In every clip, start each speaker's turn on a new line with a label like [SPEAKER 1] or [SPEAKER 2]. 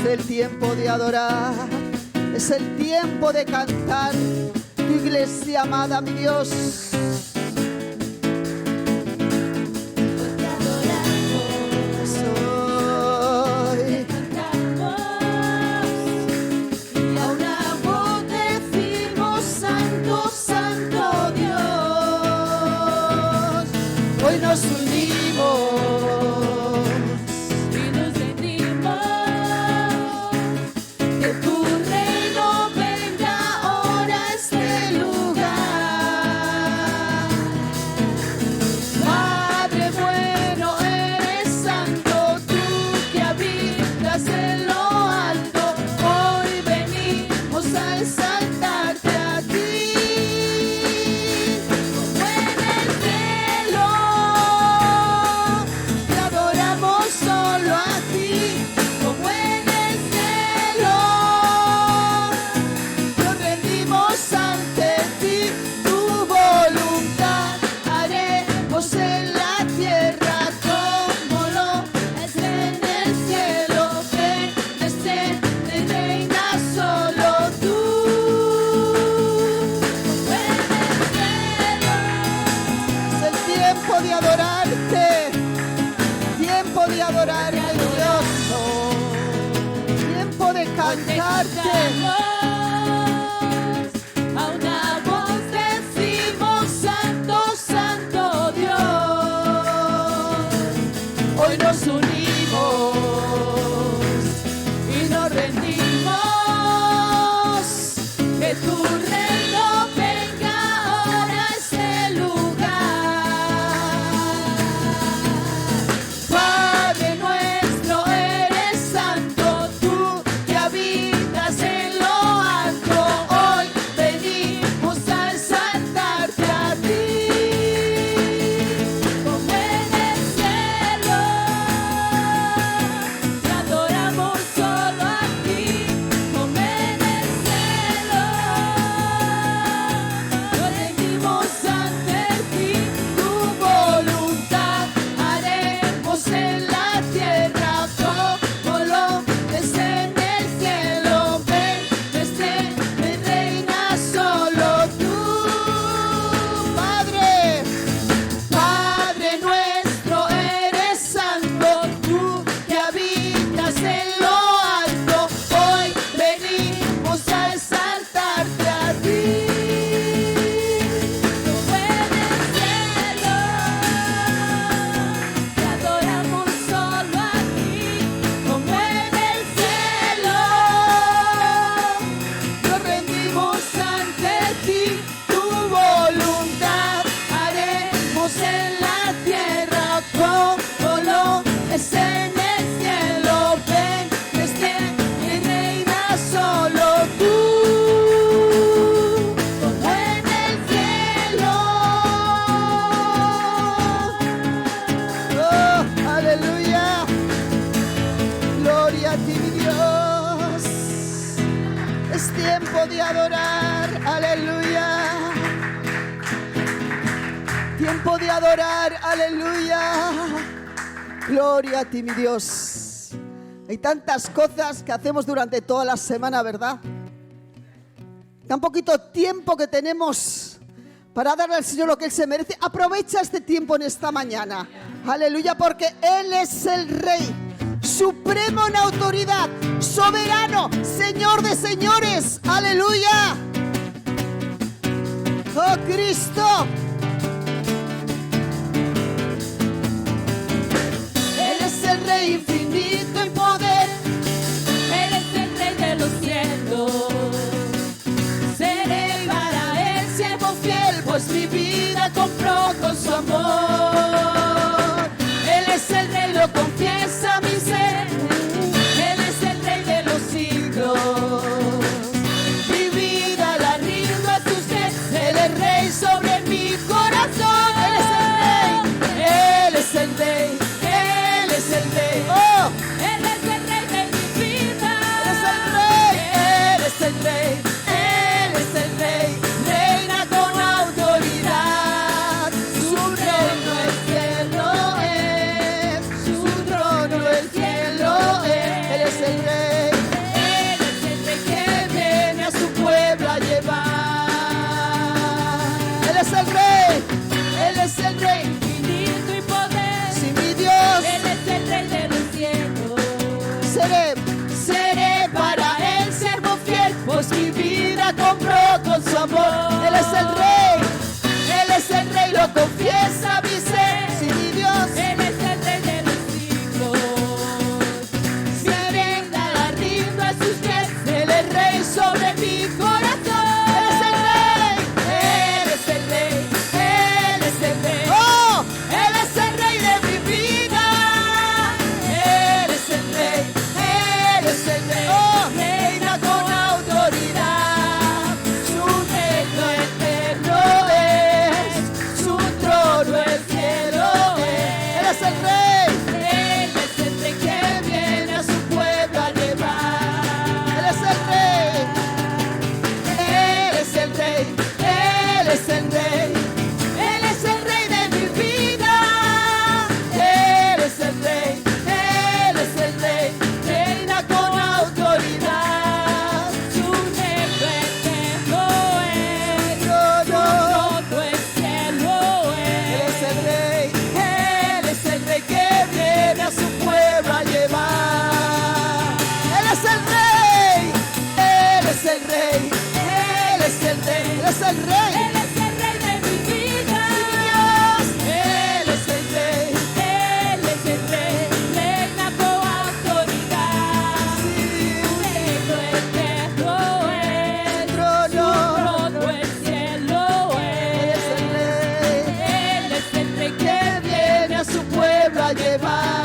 [SPEAKER 1] el tiempo de adorar, es el tiempo de cantar. Tu iglesia amada, mi Dios. Nos unimos
[SPEAKER 2] y nos rendimos, que tu reino venga ahora a este lugar. Padre bueno, eres santo, tú que habitas en lo alto, hoy venimos a exaltarte a ti. Cantarte. A una voz decimos santo, santo Dios. Hoy nos unimos y nos rendimos, que tu reino venga ahora a este lugar. Padre nuestro, eres santo, tú que habitas en lo alto, hoy venimos a exaltarte a ti. Como en el cielo, te adoramos solo a ti. Como en el cielo, nos rendimos ante ti. Tu voluntad haremos en la tierra como lo es en el cielo. Ven, reina solo tú. Padre, Padre nuestro, eres santo, tú que habitas en lo alto, hoy venimos a exaltarte a ti. Como en el cielo, te adoramos solo a ti. Como en el cielo, nos rendimos ante ti. Tu voluntad haremos en la tierra como lo es en el cielo. Ven, reina solo tú. Como en el cielo.
[SPEAKER 1] Oh, aleluya. Gloria a ti, mi Dios. Es tiempo de adorar. Aleluya. Tiempo de adorar. Aleluya. Gloria a ti, mi Dios. Hay tantas cosas que hacemos durante toda la semana, ¿verdad? Tan poquito tiempo que tenemos para darle al Señor lo que Él se merece. Aprovecha este tiempo en esta mañana. Aleluya, porque Él es el Rey, supremo en autoridad, soberano, Señor de señores. Aleluya. Oh Cristo.
[SPEAKER 2] Él es el Rey infinito en poder. Él es el Rey de los cielos. Seré para Él siervo fiel, pues mi vida compró con su amor. Él es el Rey, lo confiesa mi ser. Él es el Rey de los siglos. Mi vida la rindo a tus pies. Él es Rey sobre mi
[SPEAKER 1] el Rey.
[SPEAKER 2] infinito y poder.
[SPEAKER 1] Sí, mi Dios.
[SPEAKER 2] Él es el Rey de los cielos.
[SPEAKER 1] Seré
[SPEAKER 2] Para Él siervo fiel, pues mi vida compró con su amor.
[SPEAKER 1] Él es el Rey.
[SPEAKER 2] Él es el Rey, lo confiesa mi ser.
[SPEAKER 1] Sí, mi Dios.
[SPEAKER 2] Él es el Rey de los siglos. Mi vida la rindo a sus pies. Él es Rey sobre mi corazón.
[SPEAKER 1] Él es el Rey.
[SPEAKER 2] Él es el Rey. Él es el Rey.
[SPEAKER 1] ¡Oh!
[SPEAKER 2] Él es el Rey de mi vida. Él es el Rey. Él es el Rey.
[SPEAKER 1] ¡Oh!
[SPEAKER 2] Reina con autoridad. Su reino eterno es. Su trono el cielo
[SPEAKER 1] Él
[SPEAKER 2] es.
[SPEAKER 1] es el Rey.
[SPEAKER 2] Él es el Rey que viene a su pueblo a llevar.
[SPEAKER 1] Él es el Rey.
[SPEAKER 2] Él es el Rey. Él es el Rey. Él es el Rey de mi vida. Él es el Rey. Él es el Rey. Reina con autoridad. Su reino eterno es. Todo el cielo
[SPEAKER 1] Él
[SPEAKER 2] es.
[SPEAKER 1] es el Rey.
[SPEAKER 2] Él es el Rey que viene a su pueblo a llevar.
[SPEAKER 1] Él es el Rey.
[SPEAKER 2] Él es el Rey. Él es el Rey.
[SPEAKER 1] Él es el Rey.
[SPEAKER 2] Él es el Rey de mi vida. Él es el Rey. Él es el Rey. Reina con autoridad. Su reino eterno es.
[SPEAKER 1] Trono.
[SPEAKER 2] Todo el cielo
[SPEAKER 1] Él es
[SPEAKER 2] es.
[SPEAKER 1] el Rey.
[SPEAKER 2] Él es el Rey que viene a su pueblo a llevar.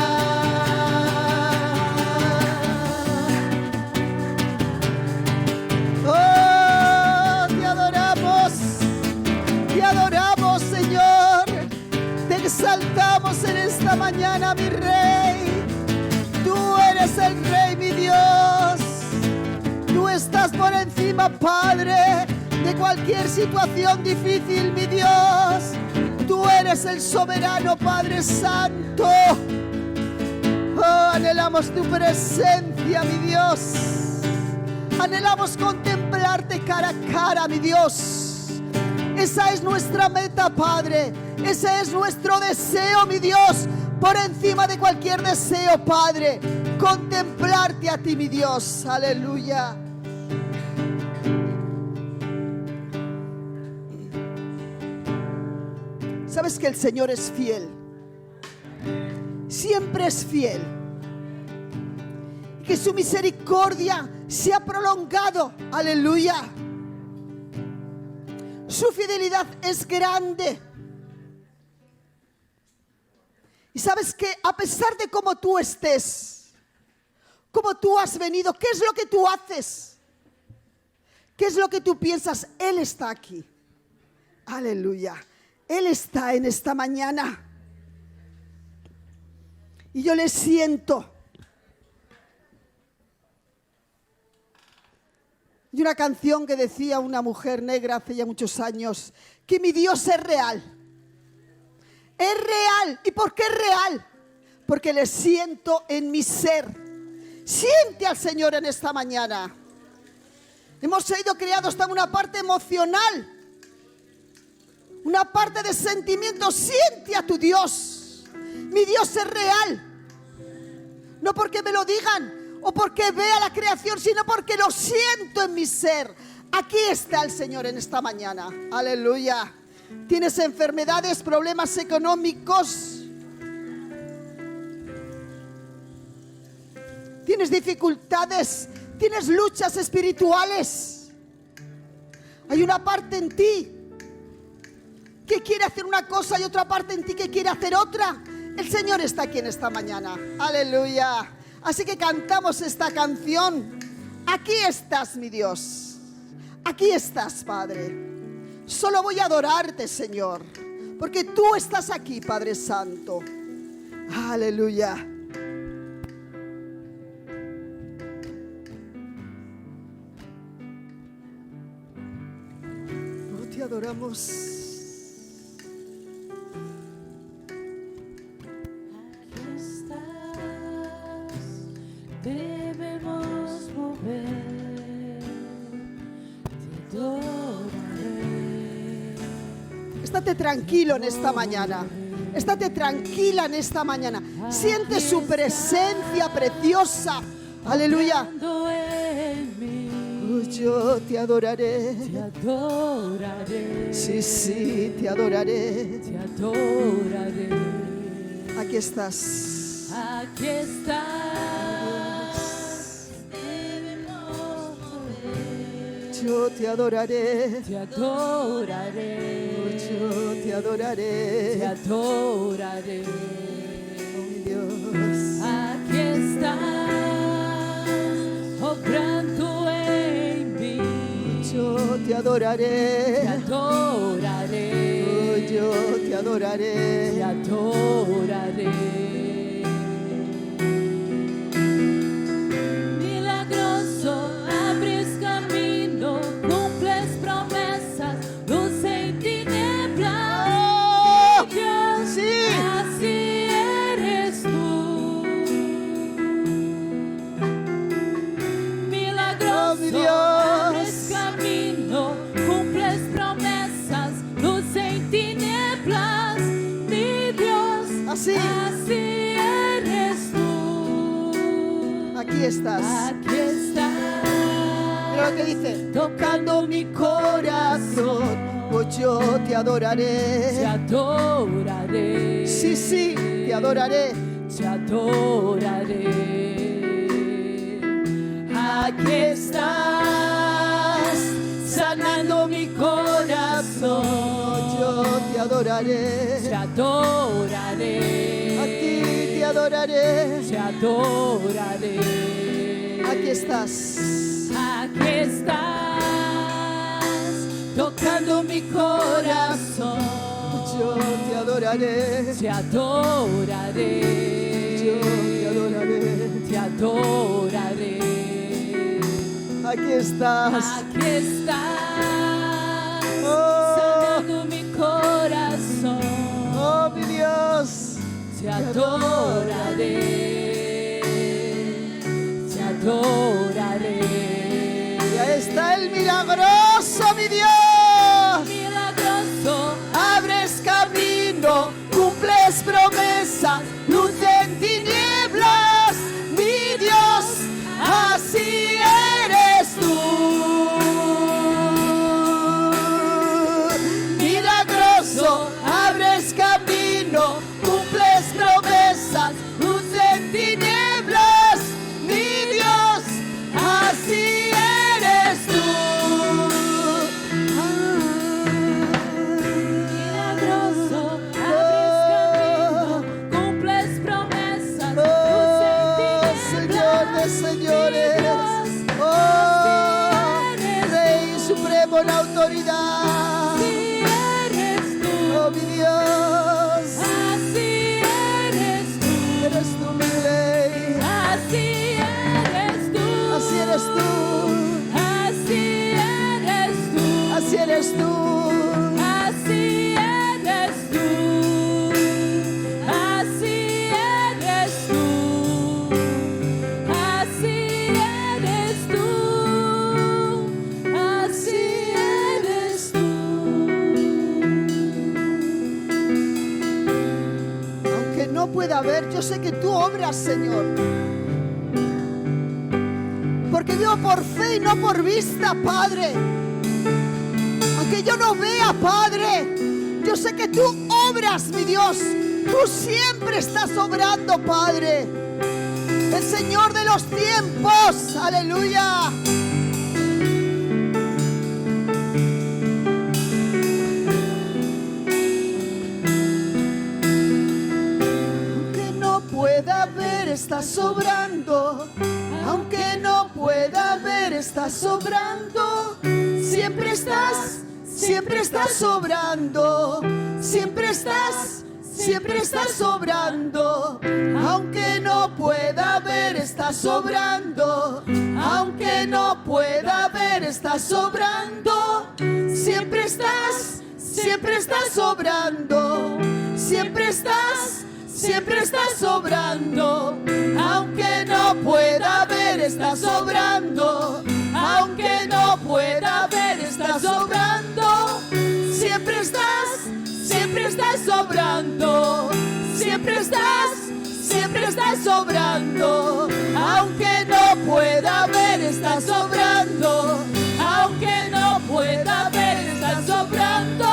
[SPEAKER 1] Oh, te adoramos, Señor, te exaltamos en esta mañana, mi Rey. Tú eres el Rey, mi Dios. Tú estás por encima, Padre, de cualquier situación difícil, mi Dios. Tú eres el soberano, Padre Santo. Oh, anhelamos tu presencia, mi Dios. Anhelamos contemplarte cara a cara, mi Dios. Esa es nuestra meta, Padre. Ese es nuestro deseo, mi Dios. Por encima de cualquier deseo, Padre. Contemplarte a ti, mi Dios. Aleluya. ¿Sabes que el Señor es fiel? Siempre es fiel. Que su misericordia se ha prolongado. Aleluya. Su fidelidad es grande. Y sabes que a pesar de cómo tú estés, cómo tú has venido, ¿qué es lo que tú haces? ¿Qué es lo que tú piensas? Él está aquí. Aleluya. Él está en esta mañana. Y yo le siento. Y una canción que decía una mujer negra hace ya muchos años, que mi Dios es real. Es real. ¿Y por qué es real? Porque le siento en mi ser. Siente al Señor en esta mañana. Hemos sido creados en una parte emocional, una parte de sentimiento. Siente a tu Dios. Mi Dios es real. No porque me lo digan o porque vea la creación, sino porque lo siento en mi ser. Aquí está el Señor en esta mañana. Aleluya. Tienes enfermedades, problemas económicos, tienes dificultades, tienes luchas espirituales. Hay una parte en ti que quiere hacer una cosa y otra parte en ti que quiere hacer otra. El Señor está aquí en esta mañana. Aleluya. Así que cantamos esta canción. Aquí estás, mi Dios. Aquí estás, Padre. Solo voy a adorarte, Señor, porque tú estás aquí, Padre Santo. Aleluya. Oh, te adoramos.
[SPEAKER 2] Aquí estás, debemos mover, te adoraré.
[SPEAKER 1] estate tranquilo en esta mañana. Estate tranquila en esta mañana. Siente su presencia preciosa. Aleluya. Yo te adoraré.
[SPEAKER 2] Te adoraré.
[SPEAKER 1] Sí, sí, te adoraré.
[SPEAKER 2] Te adoraré.
[SPEAKER 1] Aquí estás.
[SPEAKER 2] Aquí estás.
[SPEAKER 1] Yo te adoraré.
[SPEAKER 2] Te adoraré.
[SPEAKER 1] Yo te adoraré.
[SPEAKER 2] Te adoraré.
[SPEAKER 1] Oh, mi Dios.
[SPEAKER 2] Aquí estás, obrando en mí.
[SPEAKER 1] Yo te adoraré.
[SPEAKER 2] Te adoraré.
[SPEAKER 1] Oh, yo te adoraré.
[SPEAKER 2] Te adoraré. Milagroso, abres camino, cumples promesas, luz en tinieblas.
[SPEAKER 1] ¡Oh!
[SPEAKER 2] Dios,
[SPEAKER 1] Sí.
[SPEAKER 2] así eres tú. Milagroso,
[SPEAKER 1] Oh, mi Dios.
[SPEAKER 2] abres camino, cumples promesas, luz en tinieblas. Mi Dios,
[SPEAKER 1] Así.
[SPEAKER 2] así eres tú.
[SPEAKER 1] Aquí estás.
[SPEAKER 2] Aquí estás.
[SPEAKER 1] Mira lo que dice.
[SPEAKER 2] Tocando mi corazón,
[SPEAKER 1] Oh, yo te adoraré.
[SPEAKER 2] te adoraré.
[SPEAKER 1] Sí, sí, te adoraré.
[SPEAKER 2] Te adoraré. Aquí estás, sanando mi corazón.
[SPEAKER 1] Yo te adoraré.
[SPEAKER 2] Te adoraré.
[SPEAKER 1] A ti te adoraré.
[SPEAKER 2] Te adoraré.
[SPEAKER 1] Aquí estás.
[SPEAKER 2] Aquí estás, tocando mi corazón.
[SPEAKER 1] Yo te adoraré.
[SPEAKER 2] Te adoraré.
[SPEAKER 1] Yo te adoraré.
[SPEAKER 2] Te adoraré.
[SPEAKER 1] Aquí estás.
[SPEAKER 2] Aquí estás,
[SPEAKER 1] Oh.
[SPEAKER 2] sanando mi corazón.
[SPEAKER 1] Oh, mi Dios.
[SPEAKER 2] Te adoraré. Te adoraré.
[SPEAKER 1] Ya está el milagroso, mi Dios.
[SPEAKER 2] Milagroso,
[SPEAKER 1] Abres camino, cumples promesas, luz en tinieblas, mi Dios, así eres tú. Milagroso, abres camino, cumples promesas, luz en tinieblas, mi Dios, así eres tú.
[SPEAKER 2] milagroso, abres camino, cumples promesas, luz en
[SPEAKER 1] Señor de
[SPEAKER 2] tinieblas.
[SPEAKER 1] señores, oh, Rey supremo en autoridad,
[SPEAKER 2] Así eres tú,
[SPEAKER 1] oh mi Dios,
[SPEAKER 2] así eres tú,
[SPEAKER 1] eres tú mi Rey,
[SPEAKER 2] así eres tú,
[SPEAKER 1] así eres tú,
[SPEAKER 2] así eres tú,
[SPEAKER 1] así eres tú,
[SPEAKER 2] así eres tú, así eres tú, así eres tú, así eres tú.
[SPEAKER 1] aunque no pueda ver, yo sé que tú obras, Señor, porque vivo por fe y no por vista, Padre. Aunque yo no vea, Padre, yo sé que tú obras, mi Dios. Tú siempre estás obrando, Padre. El Señor de los tiempos, aleluya. Aunque no pueda ver, estás obrando. Aunque no pueda ver, estás obrando. Siempre estás obrando. Siempre estás obrando. Aunque no pueda ver, estás obrando. Aunque no pueda ver, estás obrando. Siempre estás obrando. Siempre estás obrando. Aunque no pueda ver, estás obrando. Aunque no pueda ver, estás obrando. Siempre estás
[SPEAKER 2] siempre estás sobrando, siempre estás sobrando, aunque no pueda ver, estás sobrando, aunque no pueda ver, estás sobrando,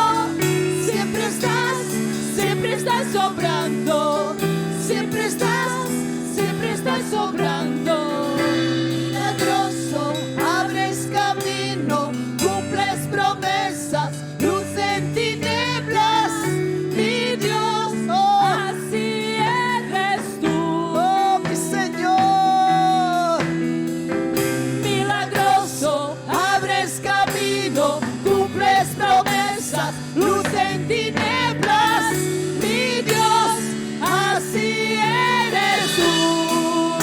[SPEAKER 2] siempre estás sobrando, siempre estás sobrando. Milagroso, abres camino, cumples promesas, luz en tinieblas, mi Dios, así eres tú.
[SPEAKER 1] Oh, mi Señor.
[SPEAKER 2] Milagroso, abres camino, cumples promesas, luz en tinieblas, mi Dios, así eres tú,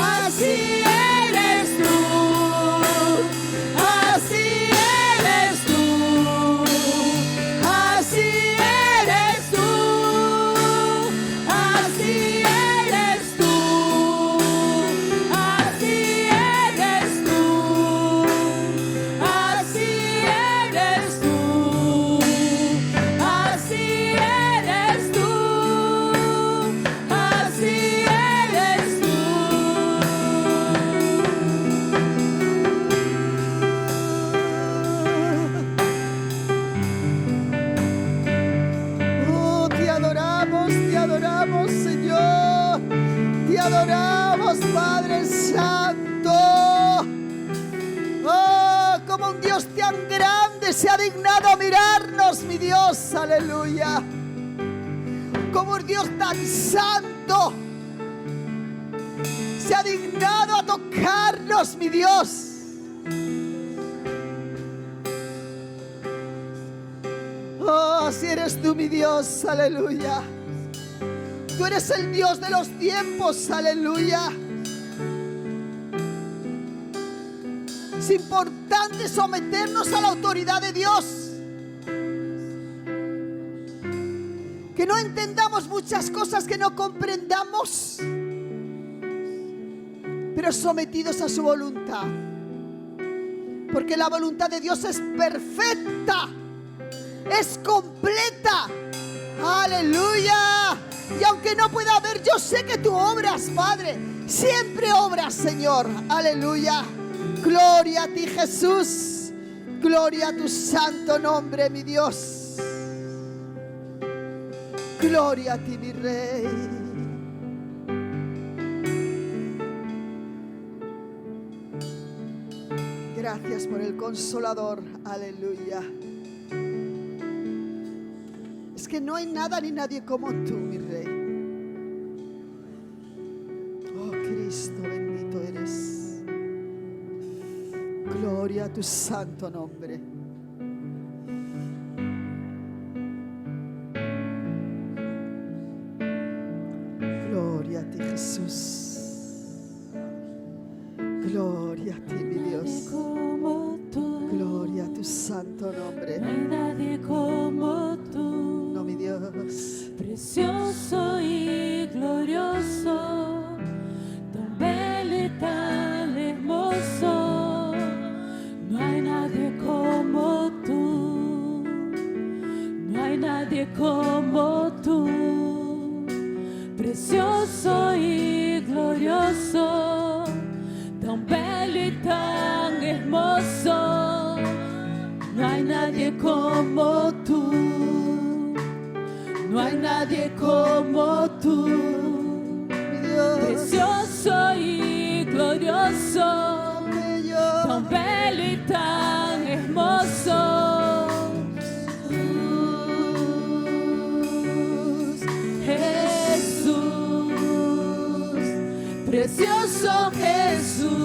[SPEAKER 2] así eres tú, así eres tú, así eres tú, así eres tú, así eres tú, así eres tú, así eres tú, así eres tú.
[SPEAKER 1] Oh, te adoramos, Señor. Te adoramos, Padre Santo. Oh, como un Dios tan grande se ha dignado a mirarnos, mi Dios, aleluya. Como un Dios tan santo se ha dignado a tocarnos, mi Dios. Oh, si eres tú, mi Dios, aleluya. Tú eres el Dios de los tiempos, aleluya. Es importante someternos a la autoridad de Dios. Que no entendamos muchas cosas, que no comprendamos, pero sometidos a su voluntad. Porque la voluntad de Dios es perfecta, es completa. Aleluya. Y aunque no pueda ver, yo sé que tú obras, Padre. Siempre obras, Señor. Aleluya. Gloria a ti, Jesús. Gloria a tu santo nombre, mi Dios. Gloria a ti, mi Rey. Gracias por el Consolador. Aleluya. Es que no hay nada ni nadie como tú, mi Rey. Oh, Cristo, bendito eres. Gloria a tu santo nombre. Gloria a ti, Jesús. Gloria a ti, mi Dios.
[SPEAKER 2] Como tú,
[SPEAKER 1] Gloria a tu santo nombre.
[SPEAKER 2] no hay nadie como tú.
[SPEAKER 1] No, mi Dios.
[SPEAKER 2] Precioso y glorioso, tan bello y tan hermoso, no hay nadie como tú, no hay nadie como tú. Precioso y glorioso, tan bello y tan hermoso, no hay nadie como tú. No hay nadie como tú,
[SPEAKER 1] Mi Dios.
[SPEAKER 2] precioso y glorioso,
[SPEAKER 1] Bello.
[SPEAKER 2] tan bello y tan hermoso. Jesús, precioso Jesús.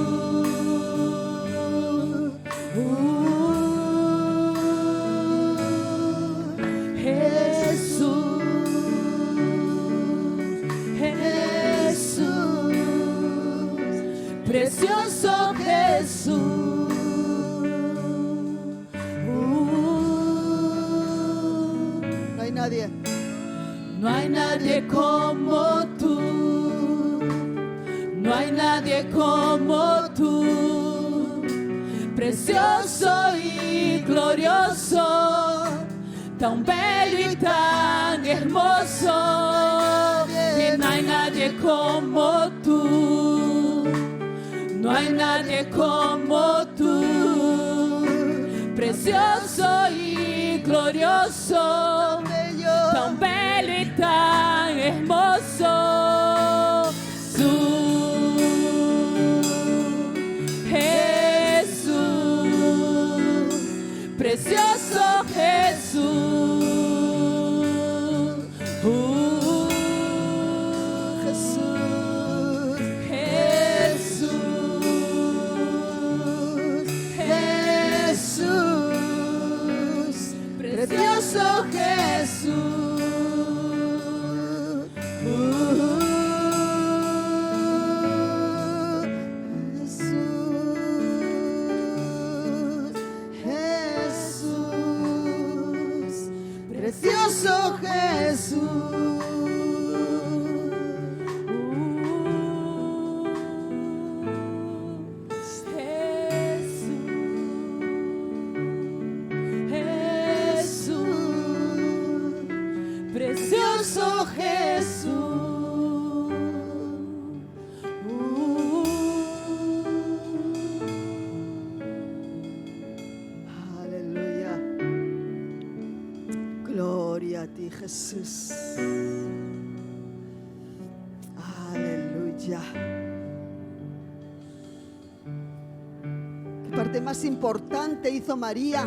[SPEAKER 2] Jesús, Jesús, precioso Jesús.
[SPEAKER 1] No hay nadie.
[SPEAKER 2] No hay nadie como tú, no hay nadie como tú, precioso y glorioso, tan bello y tan hermoso, que no hay nadie como tú, no hay nadie como tú, precioso y glorioso, tan bello y tan hermoso, Jesús, precioso Jesús.
[SPEAKER 1] Precioso Jesús, Jesús, precioso Jesús. Precioso Jesús, aleluya, gloria a ti Jesús, aleluya. ¿Qué parte más importante hizo María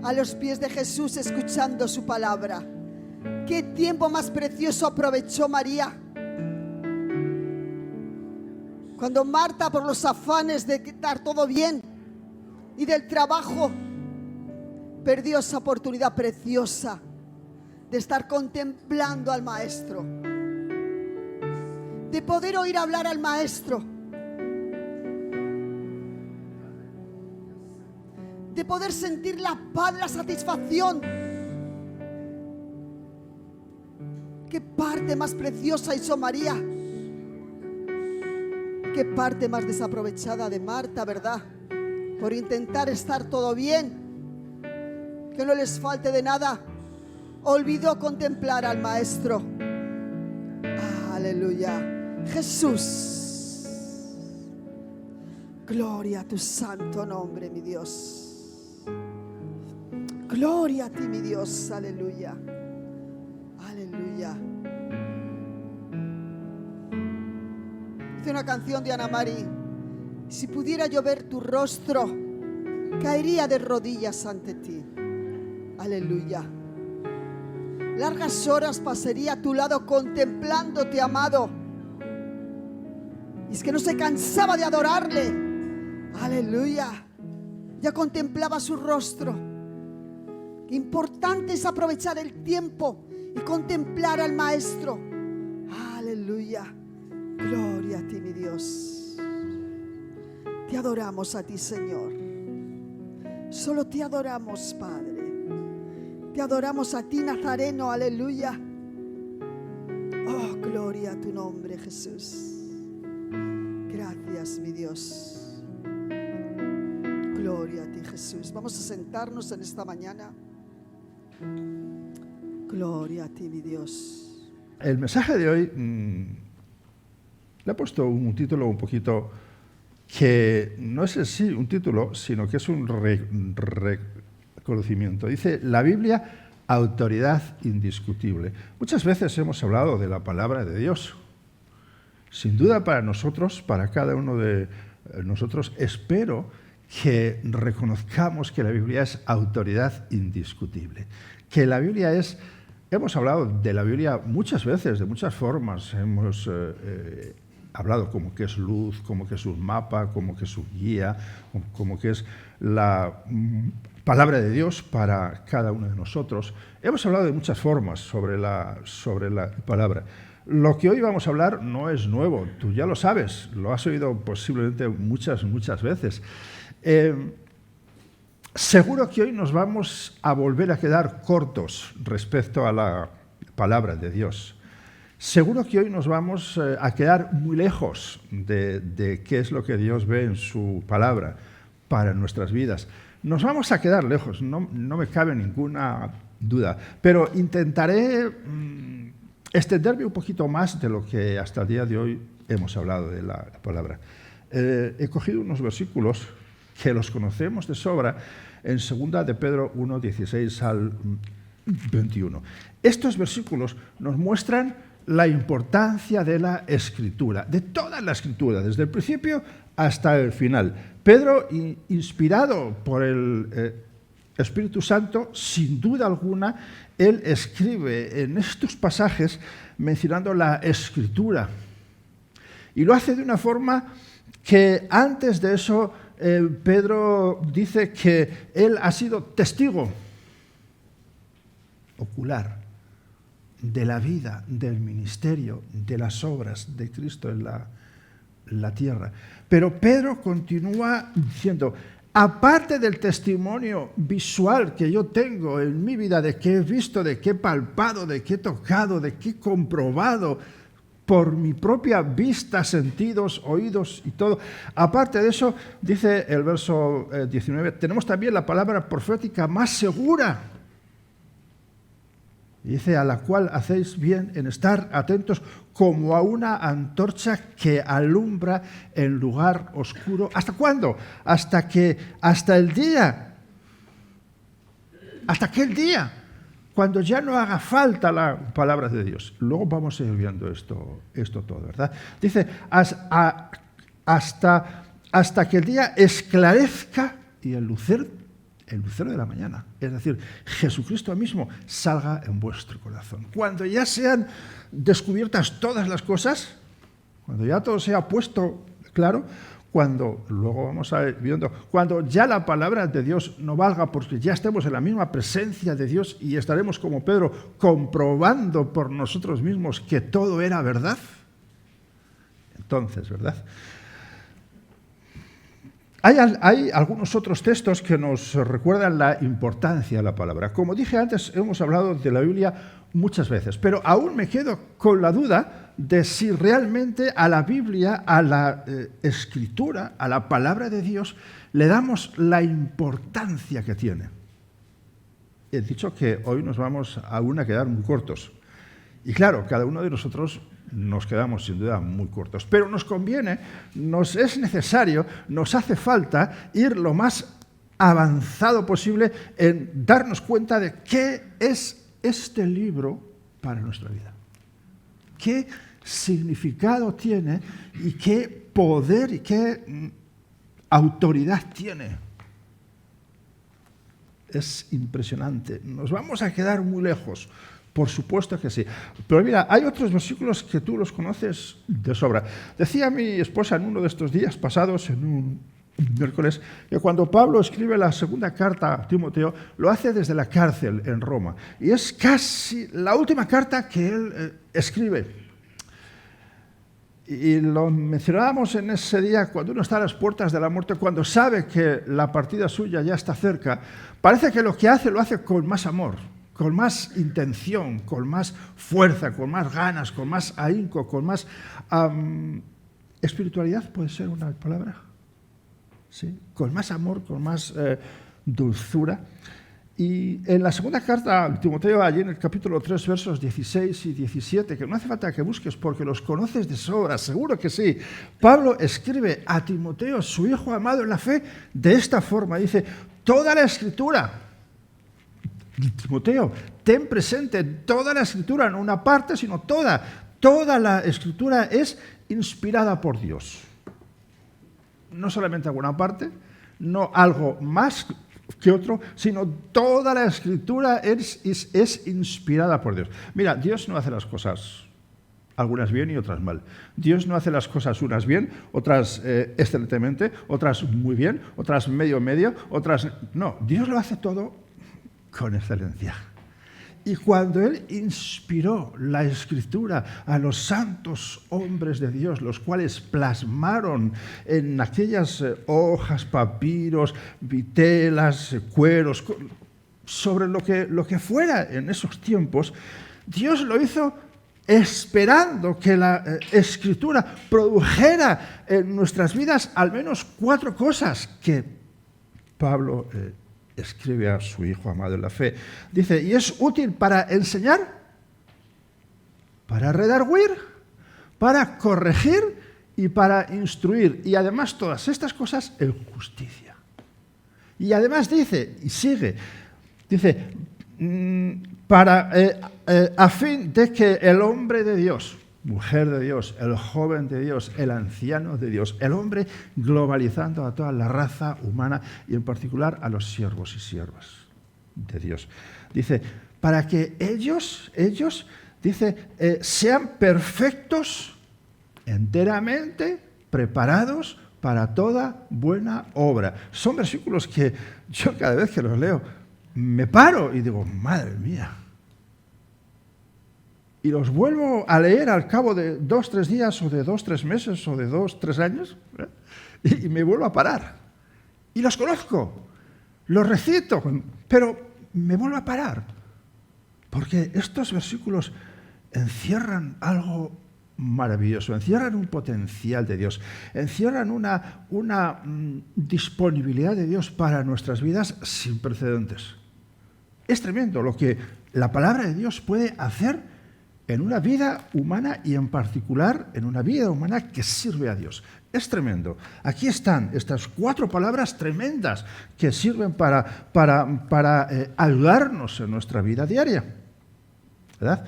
[SPEAKER 1] a los pies de Jesús escuchando su palabra? ¿Qué tiempo más precioso aprovechó María? Cuando Marta, por los afanes de dar todo bien y del trabajo, perdió esa oportunidad preciosa de estar contemplando al Maestro, de poder oír hablar al Maestro, de poder sentir la paz, la satisfacción. ¿Qué parte más preciosa hizo María? ¿Qué parte más desaprovechada de Marta, verdad? Por intentar estar todo bien, que no les falte de nada, olvidó contemplar al Maestro. Aleluya. Jesús, gloria a tu santo nombre, mi Dios. Gloria a ti, mi Dios. Aleluya. Aleluya. Dice una canción de Ana Mari: si pudiera yo ver tu rostro, caería de rodillas ante ti. Aleluya. Largas horas pasaría a tu lado contemplándote, amado. Y es que no se cansaba de adorarle. Aleluya. Ya contemplaba su rostro. Qué importante es aprovechar el tiempo y contemplar al Maestro. Aleluya. Gloria a ti, mi Dios. Te adoramos a ti, Señor. Solo te adoramos, Padre. Te adoramos a ti, Nazareno. Aleluya. Oh, gloria a tu nombre, Jesús. Gracias, mi Dios. Gloria a ti, Jesús. Vamos a sentarnos en esta mañana. Gloria a ti, mi Dios.
[SPEAKER 3] El mensaje de hoy le he puesto un título un poquito que no es en sí un título, sino que es un reconocimiento. Dice, la Biblia, autoridad indiscutible. Muchas veces hemos hablado de la palabra de Dios. Sin duda para nosotros, para cada uno de nosotros, espero que reconozcamos que la Biblia es autoridad indiscutible. Que la Biblia es... Hemos hablado de la Biblia muchas veces, de muchas formas. Hemos hablado como que es luz, como que es un mapa, como que es un guía, como que es la palabra de Dios para cada uno de nosotros. Hemos hablado de muchas formas sobre la palabra. Lo que hoy vamos a hablar no es nuevo, tú ya lo sabes, lo has oído posiblemente muchas veces. Seguro que hoy nos vamos a volver a quedar cortos respecto a la palabra de Dios. Seguro que hoy nos vamos a quedar muy lejos de qué es lo que Dios ve en su palabra para nuestras vidas. Nos vamos a quedar lejos, no me cabe ninguna duda. Pero intentaré extenderme un poquito más de lo que hasta el día de hoy hemos hablado de la palabra. He cogido unos versículos que los conocemos de sobra en 2 de Pedro 1, 16 al 21. Estos versículos nos muestran la importancia de la Escritura, de toda la Escritura, desde el principio hasta el final. Pedro, inspirado por el Espíritu Santo, sin duda alguna, él escribe en estos pasajes mencionando la Escritura. Y lo hace de una forma que antes de eso Pedro dice que él ha sido testigo ocular de la vida, del ministerio, de las obras de Cristo en la tierra. Pero Pedro continúa diciendo, aparte del testimonio visual que yo tengo en mi vida, de que he visto, de que he palpado, de que he tocado, de que he comprobado por mi propia vista, sentidos, oídos y todo. Aparte de eso, dice el verso 19, tenemos también la palabra profética más segura. Y dice, a la cual hacéis bien en estar atentos como a una antorcha que alumbra en lugar oscuro. ¿Hasta cuándo? Hasta el día, hasta aquel día, cuando ya no haga falta la palabra de Dios. Luego vamos a ir viendo esto todo, ¿verdad? Dice, hasta que el día esclarezca y el lucero de la mañana, es decir, Jesucristo mismo salga en vuestro corazón. Cuando ya sean descubiertas todas las cosas, cuando ya todo sea puesto claro, luego vamos a ir viendo, cuando ya la palabra de Dios no valga porque ya estemos en la misma presencia de Dios y estaremos como Pedro comprobando por nosotros mismos que todo era verdad, entonces, ¿verdad? Hay algunos otros textos que nos recuerdan la importancia de la palabra. Como dije antes, hemos hablado de la Biblia muchas veces, pero aún me quedo con la duda de si realmente a la Biblia, a la Escritura, a la palabra de Dios, le damos la importancia que tiene. He dicho que hoy nos vamos aún a quedar muy cortos. Y claro, cada uno de nosotros nos quedamos sin duda muy cortos, pero nos conviene, nos es necesario, nos hace falta ir lo más avanzado posible en darnos cuenta de qué es este libro para nuestra vida, qué significado tiene y qué poder y qué autoridad tiene. Es impresionante, nos vamos a quedar muy lejos. Por supuesto que sí. Pero mira, hay otros versículos que tú los conoces de sobra. Decía mi esposa en uno de estos días pasados, en un miércoles, que cuando Pablo escribe la segunda carta a Timoteo, lo hace desde la cárcel en Roma. Y es casi la última carta que él escribe. Y lo mencionábamos en ese día, cuando uno está a las puertas de la muerte, cuando sabe que la partida suya ya está cerca, parece que lo que hace lo hace con más amor, con más intención, con más fuerza, con más ganas, con más ahínco, con más espiritualidad, puede ser una palabra, ¿sí? Con más amor, con más dulzura. Y en la segunda carta a Timoteo, allí en el capítulo 3, versos 16 y 17, que no hace falta que busques porque los conoces de sobra, seguro que sí, Pablo escribe a Timoteo, su hijo amado en la fe, de esta forma, dice, toda la Escritura, Timoteo, ten presente toda la Escritura, no una parte, sino toda la Escritura es inspirada por Dios. No solamente alguna parte, no algo más que otro, sino toda la Escritura es inspirada por Dios. Mira, Dios no hace las cosas algunas bien y otras mal. Dios no hace las cosas unas bien, otras excelentemente, otras muy bien, otras medio, otras... No, Dios lo hace todo con excelencia. Y cuando Él inspiró la Escritura a los santos hombres de Dios, los cuales plasmaron en aquellas hojas, papiros, vitelas, cueros, sobre lo que fuera en esos tiempos, Dios lo hizo esperando que la Escritura produjera en nuestras vidas al menos 4 cosas que Pablo escribe a su hijo amado en la fe. Dice, y es útil para enseñar, para redarguir, para corregir y para instruir. Y además todas estas cosas en justicia. Y además dice, y sigue, dice, a fin de que el hombre de Dios, mujer de Dios, el joven de Dios, el anciano de Dios, el hombre globalizando a toda la raza humana y en particular a los siervos y siervas de Dios. Dice, para que ellos dice, sean perfectos, enteramente preparados para toda buena obra. Son versículos que yo cada vez que los leo me paro y digo, madre mía. Y los vuelvo a leer al cabo de 2, 3 días o de 2, 3 meses o de 2, 3 años y me vuelvo a parar. Y los conozco, los recito, pero me vuelvo a parar. Porque estos versículos encierran algo maravilloso, encierran un potencial de Dios, encierran una disponibilidad de Dios para nuestras vidas sin precedentes. Es tremendo lo que la palabra de Dios puede hacer en una vida humana y en particular en una vida humana que sirve a Dios. Es tremendo. Aquí están estas 4 palabras tremendas que sirven para ayudarnos en nuestra vida diaria, ¿verdad?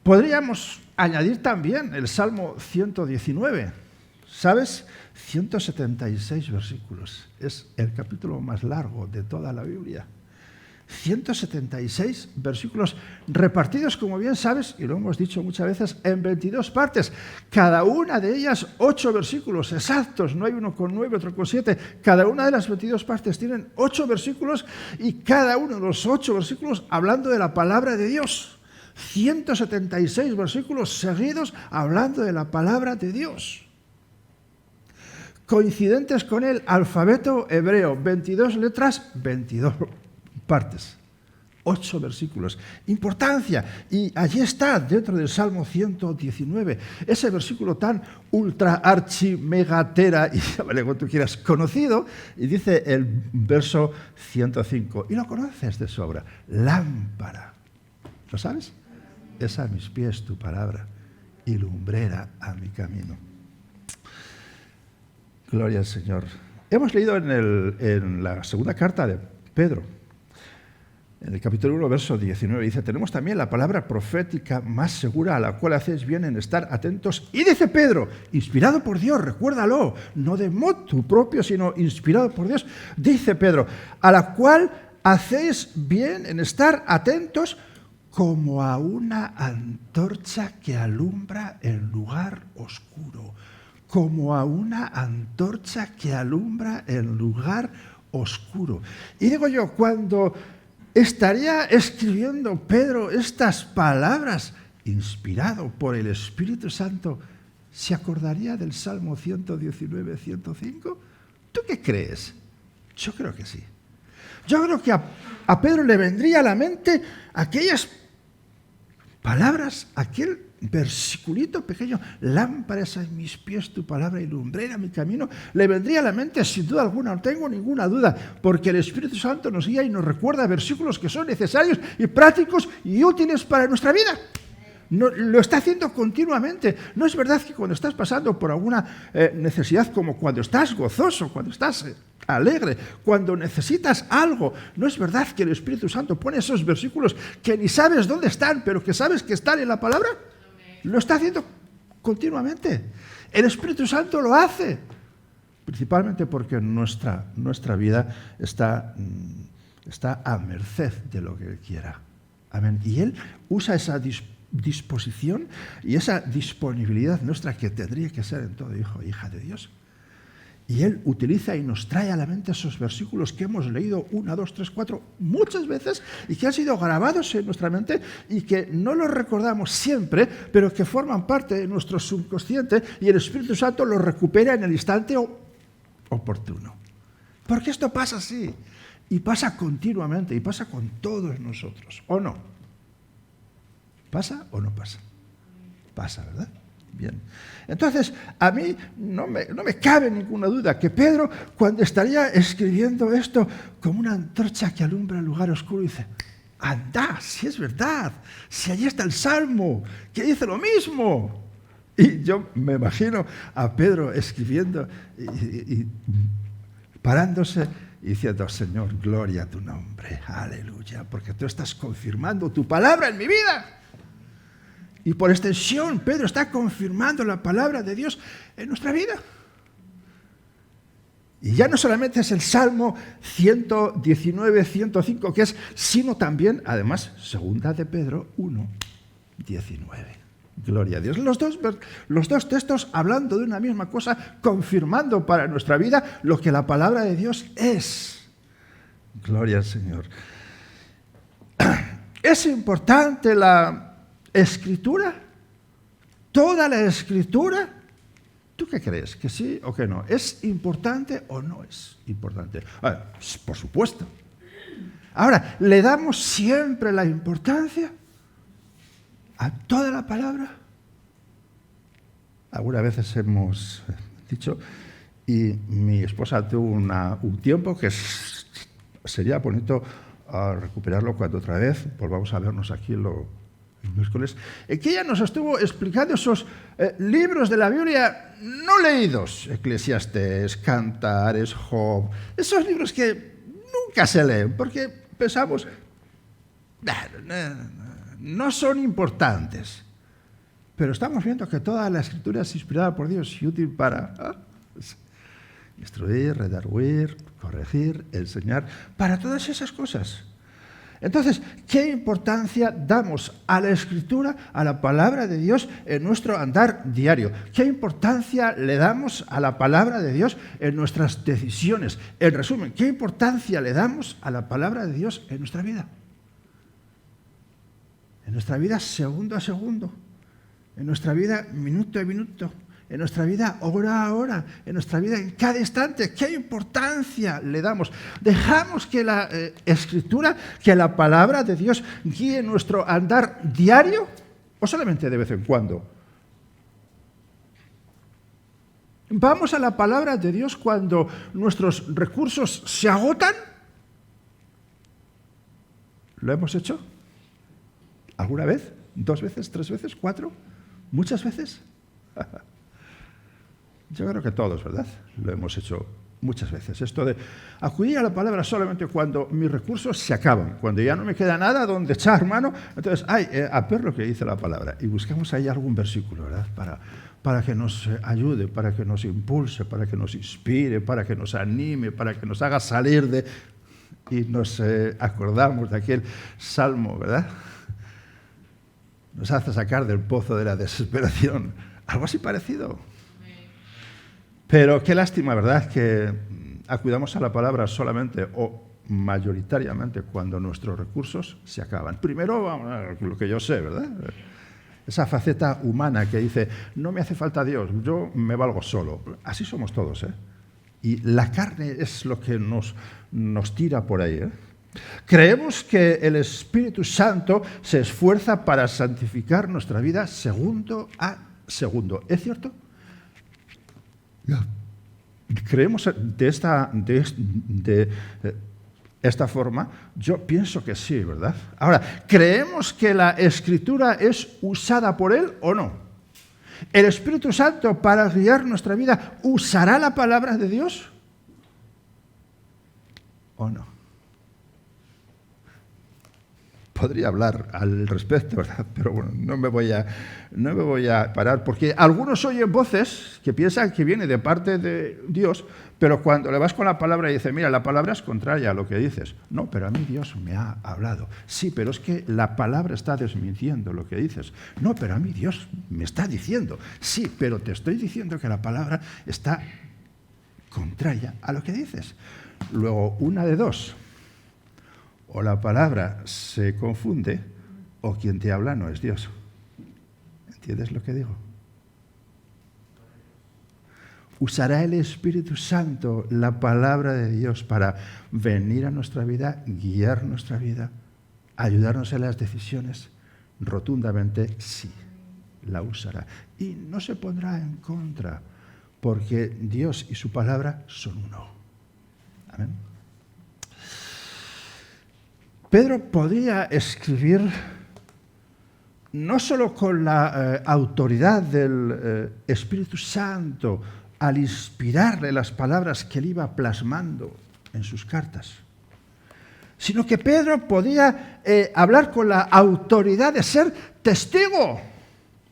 [SPEAKER 3] Podríamos añadir también el Salmo 119, ¿sabes? 176 versículos. Es el capítulo más largo de toda la Biblia. 176 versículos repartidos, como bien sabes, y lo hemos dicho muchas veces, en 22 partes. Cada una de ellas 8 versículos exactos. No hay uno con 9, otro con 7. Cada una de las 22 partes tienen 8 versículos y cada uno de los 8 versículos hablando de la palabra de Dios. 176 versículos seguidos hablando de la palabra de Dios. Coincidentes con el alfabeto hebreo, 22 letras, 22 partes. 8 versículos. Importancia. Y allí está, dentro del Salmo 119, ese versículo tan ultra archi megatera, y llámale como tú quieras, conocido, y dice el verso 105. Y lo conoces de sobra. Lámpara. ¿Lo sabes? Es a mis pies tu palabra y lumbrera a mi camino. Gloria al Señor. Hemos leído en la segunda carta de Pedro, en el capítulo 1, verso 19, dice, tenemos también la palabra profética más segura a la cual hacéis bien en estar atentos. Y dice Pedro, inspirado por Dios, recuérdalo, no de motu propio, sino inspirado por Dios, dice Pedro, a la cual hacéis bien en estar atentos como a una antorcha que alumbra el lugar oscuro. Como a una antorcha que alumbra el lugar oscuro. Y digo yo, cuando estaría escribiendo Pedro estas palabras, inspirado por el Espíritu Santo, ¿se acordaría del Salmo 119, 105? ¿Tú qué crees? Yo creo que sí. Yo creo que a Pedro le vendría a la mente aquellas palabras, aquel versiculito pequeño, lámparas a mis pies tu palabra y lumbrera mi camino, le vendría a la mente sin duda alguna, no tengo ninguna duda, porque el Espíritu Santo nos guía y nos recuerda versículos que son necesarios y prácticos y útiles para nuestra vida. No, lo está haciendo continuamente. No es verdad que cuando estás pasando por alguna necesidad, como cuando estás gozoso, cuando estás alegre, cuando necesitas algo, no es verdad que el Espíritu Santo pone esos versículos que ni sabes dónde están, pero que sabes que están en la palabra. Lo está haciendo continuamente. El Espíritu Santo lo hace, principalmente porque nuestra vida está a merced de lo que Él quiera. Amén. Y Él usa esa disposición y esa disponibilidad nuestra que tendría que ser en todo hijo e hija de Dios. Y Él utiliza y nos trae a la mente esos versículos que hemos leído 1, 2, 3, 4 muchas veces y que han sido grabados en nuestra mente y que no los recordamos siempre, pero que forman parte de nuestro subconsciente y el Espíritu Santo los recupera en el instante oportuno. Porque esto pasa así y pasa continuamente y pasa con todos nosotros, ¿o no? ¿Pasa o no pasa? Pasa, ¿verdad? Bien. Entonces, a mí no me cabe ninguna duda que Pedro, cuando estaría escribiendo esto como una antorcha que alumbra el lugar oscuro, dice, anda, si es verdad, si allí está el Salmo, que dice lo mismo. Y yo me imagino a Pedro escribiendo y parándose y diciendo, Señor, gloria a tu nombre, aleluya, porque tú estás confirmando tu palabra en mi vida. Y por extensión, Pedro está confirmando la palabra de Dios en nuestra vida. Y ya no solamente es el Salmo 119, 105, que es, sino también, además, segunda de Pedro 1, 19. Gloria a Dios. Los dos textos hablando de una misma cosa, confirmando para nuestra vida lo que la palabra de Dios es. Gloria al Señor. Es importante la Escritura, toda la Escritura. ¿Tú qué crees? ¿Que sí o que no? ¿Es importante o no es importante? Por supuesto. Ahora, ¿le damos siempre la importancia a toda la palabra? Algunas veces hemos dicho, y mi esposa tuvo un tiempo que sería bonito recuperarlo cuando otra vez volvamos a vernos aquí el miércoles, que ella nos estuvo explicando esos libros de la Biblia no leídos, Eclesiastés, Cantares, Job, esos libros que nunca se leen porque pensamos, no son importantes. Pero estamos viendo que toda la Escritura es inspirada por Dios y útil para instruir, redarguir, corregir, enseñar, para todas esas cosas. Entonces, ¿qué importancia damos a la Escritura, a la palabra de Dios en nuestro andar diario? ¿Qué importancia le damos a la palabra de Dios en nuestras decisiones? En resumen, ¿qué importancia le damos a la palabra de Dios en nuestra vida? En nuestra vida segundo a segundo, en nuestra vida minuto a minuto, en nuestra vida hora a hora, en nuestra vida en cada instante. ¿Qué importancia le damos? ¿Dejamos que la Escritura, que la palabra de Dios guíe nuestro andar diario o solamente de vez en cuando? ¿Vamos a la palabra de Dios cuando nuestros recursos se agotan? ¿Lo hemos hecho? ¿Alguna vez? ¿2 veces? ¿3 veces? ¿4? ¿Muchas veces? Yo creo que todos, ¿verdad? Lo hemos hecho muchas veces. Esto de acudir a la palabra solamente cuando mis recursos se acaban, cuando ya no me queda nada donde echar mano. Entonces, a ver lo que dice la palabra. Y buscamos ahí algún versículo, ¿verdad? Para que nos ayude, para que nos impulse, para que nos inspire, para que nos anime, para que nos haga salir de... Y nos acordamos de aquel salmo, ¿verdad? Nos hace sacar del pozo de la desesperación. Algo así parecido. Pero qué lástima, ¿verdad?, que acudamos a la palabra solamente o mayoritariamente cuando nuestros recursos se acaban. Primero, lo que yo sé, ¿verdad? Esa faceta humana que dice, no me hace falta Dios, yo me valgo solo. Así somos todos, ¿eh? Y la carne es lo que nos tira por ahí, ¿eh? Creemos que el Espíritu Santo se esfuerza para santificar nuestra vida segundo a segundo. ¿Es cierto? Creemos de esta forma. Yo pienso que sí, ¿verdad? Ahora, ¿creemos que la Escritura es usada por Él o no? ¿El Espíritu Santo para guiar nuestra vida usará la palabra de Dios o no? Podría hablar al respecto, ¿verdad? Pero bueno, no me voy a parar, porque algunos oyen voces que piensan que viene de parte de Dios, pero cuando le vas con la palabra y dices, mira, la palabra es contraria a lo que dices. No, pero a mí Dios me ha hablado. Sí, pero es que la palabra está desmintiendo lo que dices. No, pero a mí Dios me está diciendo. Sí, pero te estoy diciendo que la palabra está contraria a lo que dices. Luego, una de dos. O la palabra se confunde, o quien te habla no es Dios. ¿Entiendes lo que digo? ¿Usará el Espíritu Santo la palabra de Dios para venir a nuestra vida, guiar nuestra vida, ayudarnos en las decisiones? Rotundamente sí. la usará y no se pondrá en contra, porque Dios y su palabra son uno. Amén. Pedro podía escribir no solo con la autoridad del Espíritu Santo al inspirarle las palabras que él iba plasmando en sus cartas, sino que Pedro podía hablar con la autoridad de ser testigo,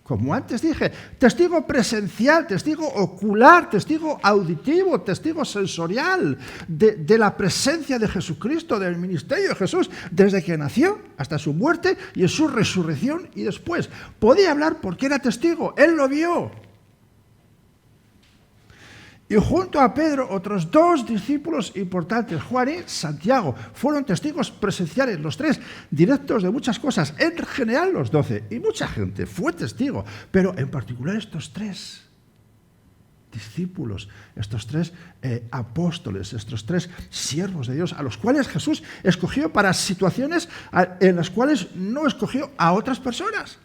[SPEAKER 3] como antes dije, testigo presencial, testigo ocular, testigo auditivo, testigo sensorial de la presencia de Jesucristo, del ministerio de Jesús, desde que nació hasta su muerte y en su resurrección y después. Podía hablar porque era testigo, él lo vio. Y junto a Pedro, otros dos discípulos importantes, Juan y Santiago, fueron testigos presenciales, los tres, directos de muchas cosas, en general los 12, y mucha gente fue testigo, pero en particular estos tres discípulos, estos tres apóstoles, estos tres siervos de Dios, a los cuales Jesús escogió para situaciones en las cuales no escogió a otras personas,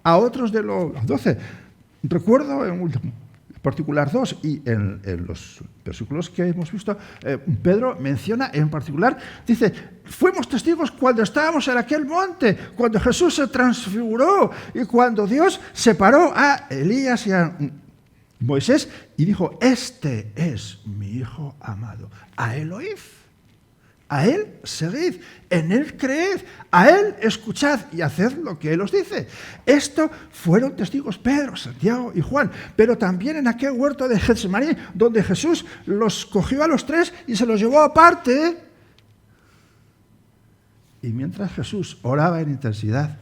[SPEAKER 3] a otros de los 12. Recuerdo en particular 2, y en los versículos que hemos visto, Pedro menciona en particular, dice, fuimos testigos cuando estábamos en aquel monte, cuando Jesús se transfiguró y cuando Dios separó a Elías y a Moisés y dijo, este es mi Hijo amado, a él oíd. A Él seguid, en Él creed, a Él escuchad y haced lo que Él os dice. Esto fueron testigos Pedro, Santiago y Juan, pero también en aquel huerto de Getsemaní, donde Jesús los cogió a los tres y se los llevó aparte. Y mientras Jesús oraba en intensidad,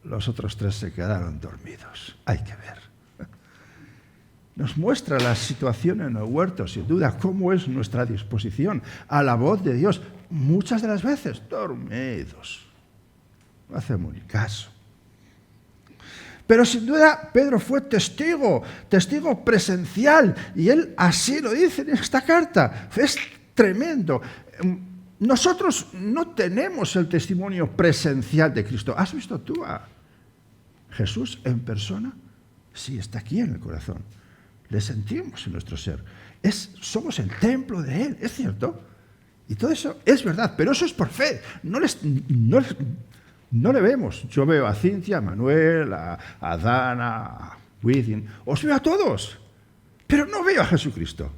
[SPEAKER 3] los otros tres se quedaron dormidos. Hay que ver. Nos muestra la situación en el huerto, sin duda, cómo es nuestra disposición a la voz de Dios. Muchas de las veces, dormidos. No hacemos ni caso. Pero sin duda, Pedro fue testigo presencial, y él así lo dice en esta carta. Es tremendo. Nosotros no tenemos el testimonio presencial de Cristo. ¿Has visto tú a Jesús en persona? Sí, está aquí en el corazón. Le sentimos en nuestro ser. Somos el templo de Él, es cierto. Y todo eso es verdad, pero eso es por fe. No le vemos. Yo veo a Cintia, a Manuel, a Dana, a Within. Os veo a todos, pero no veo a Jesucristo.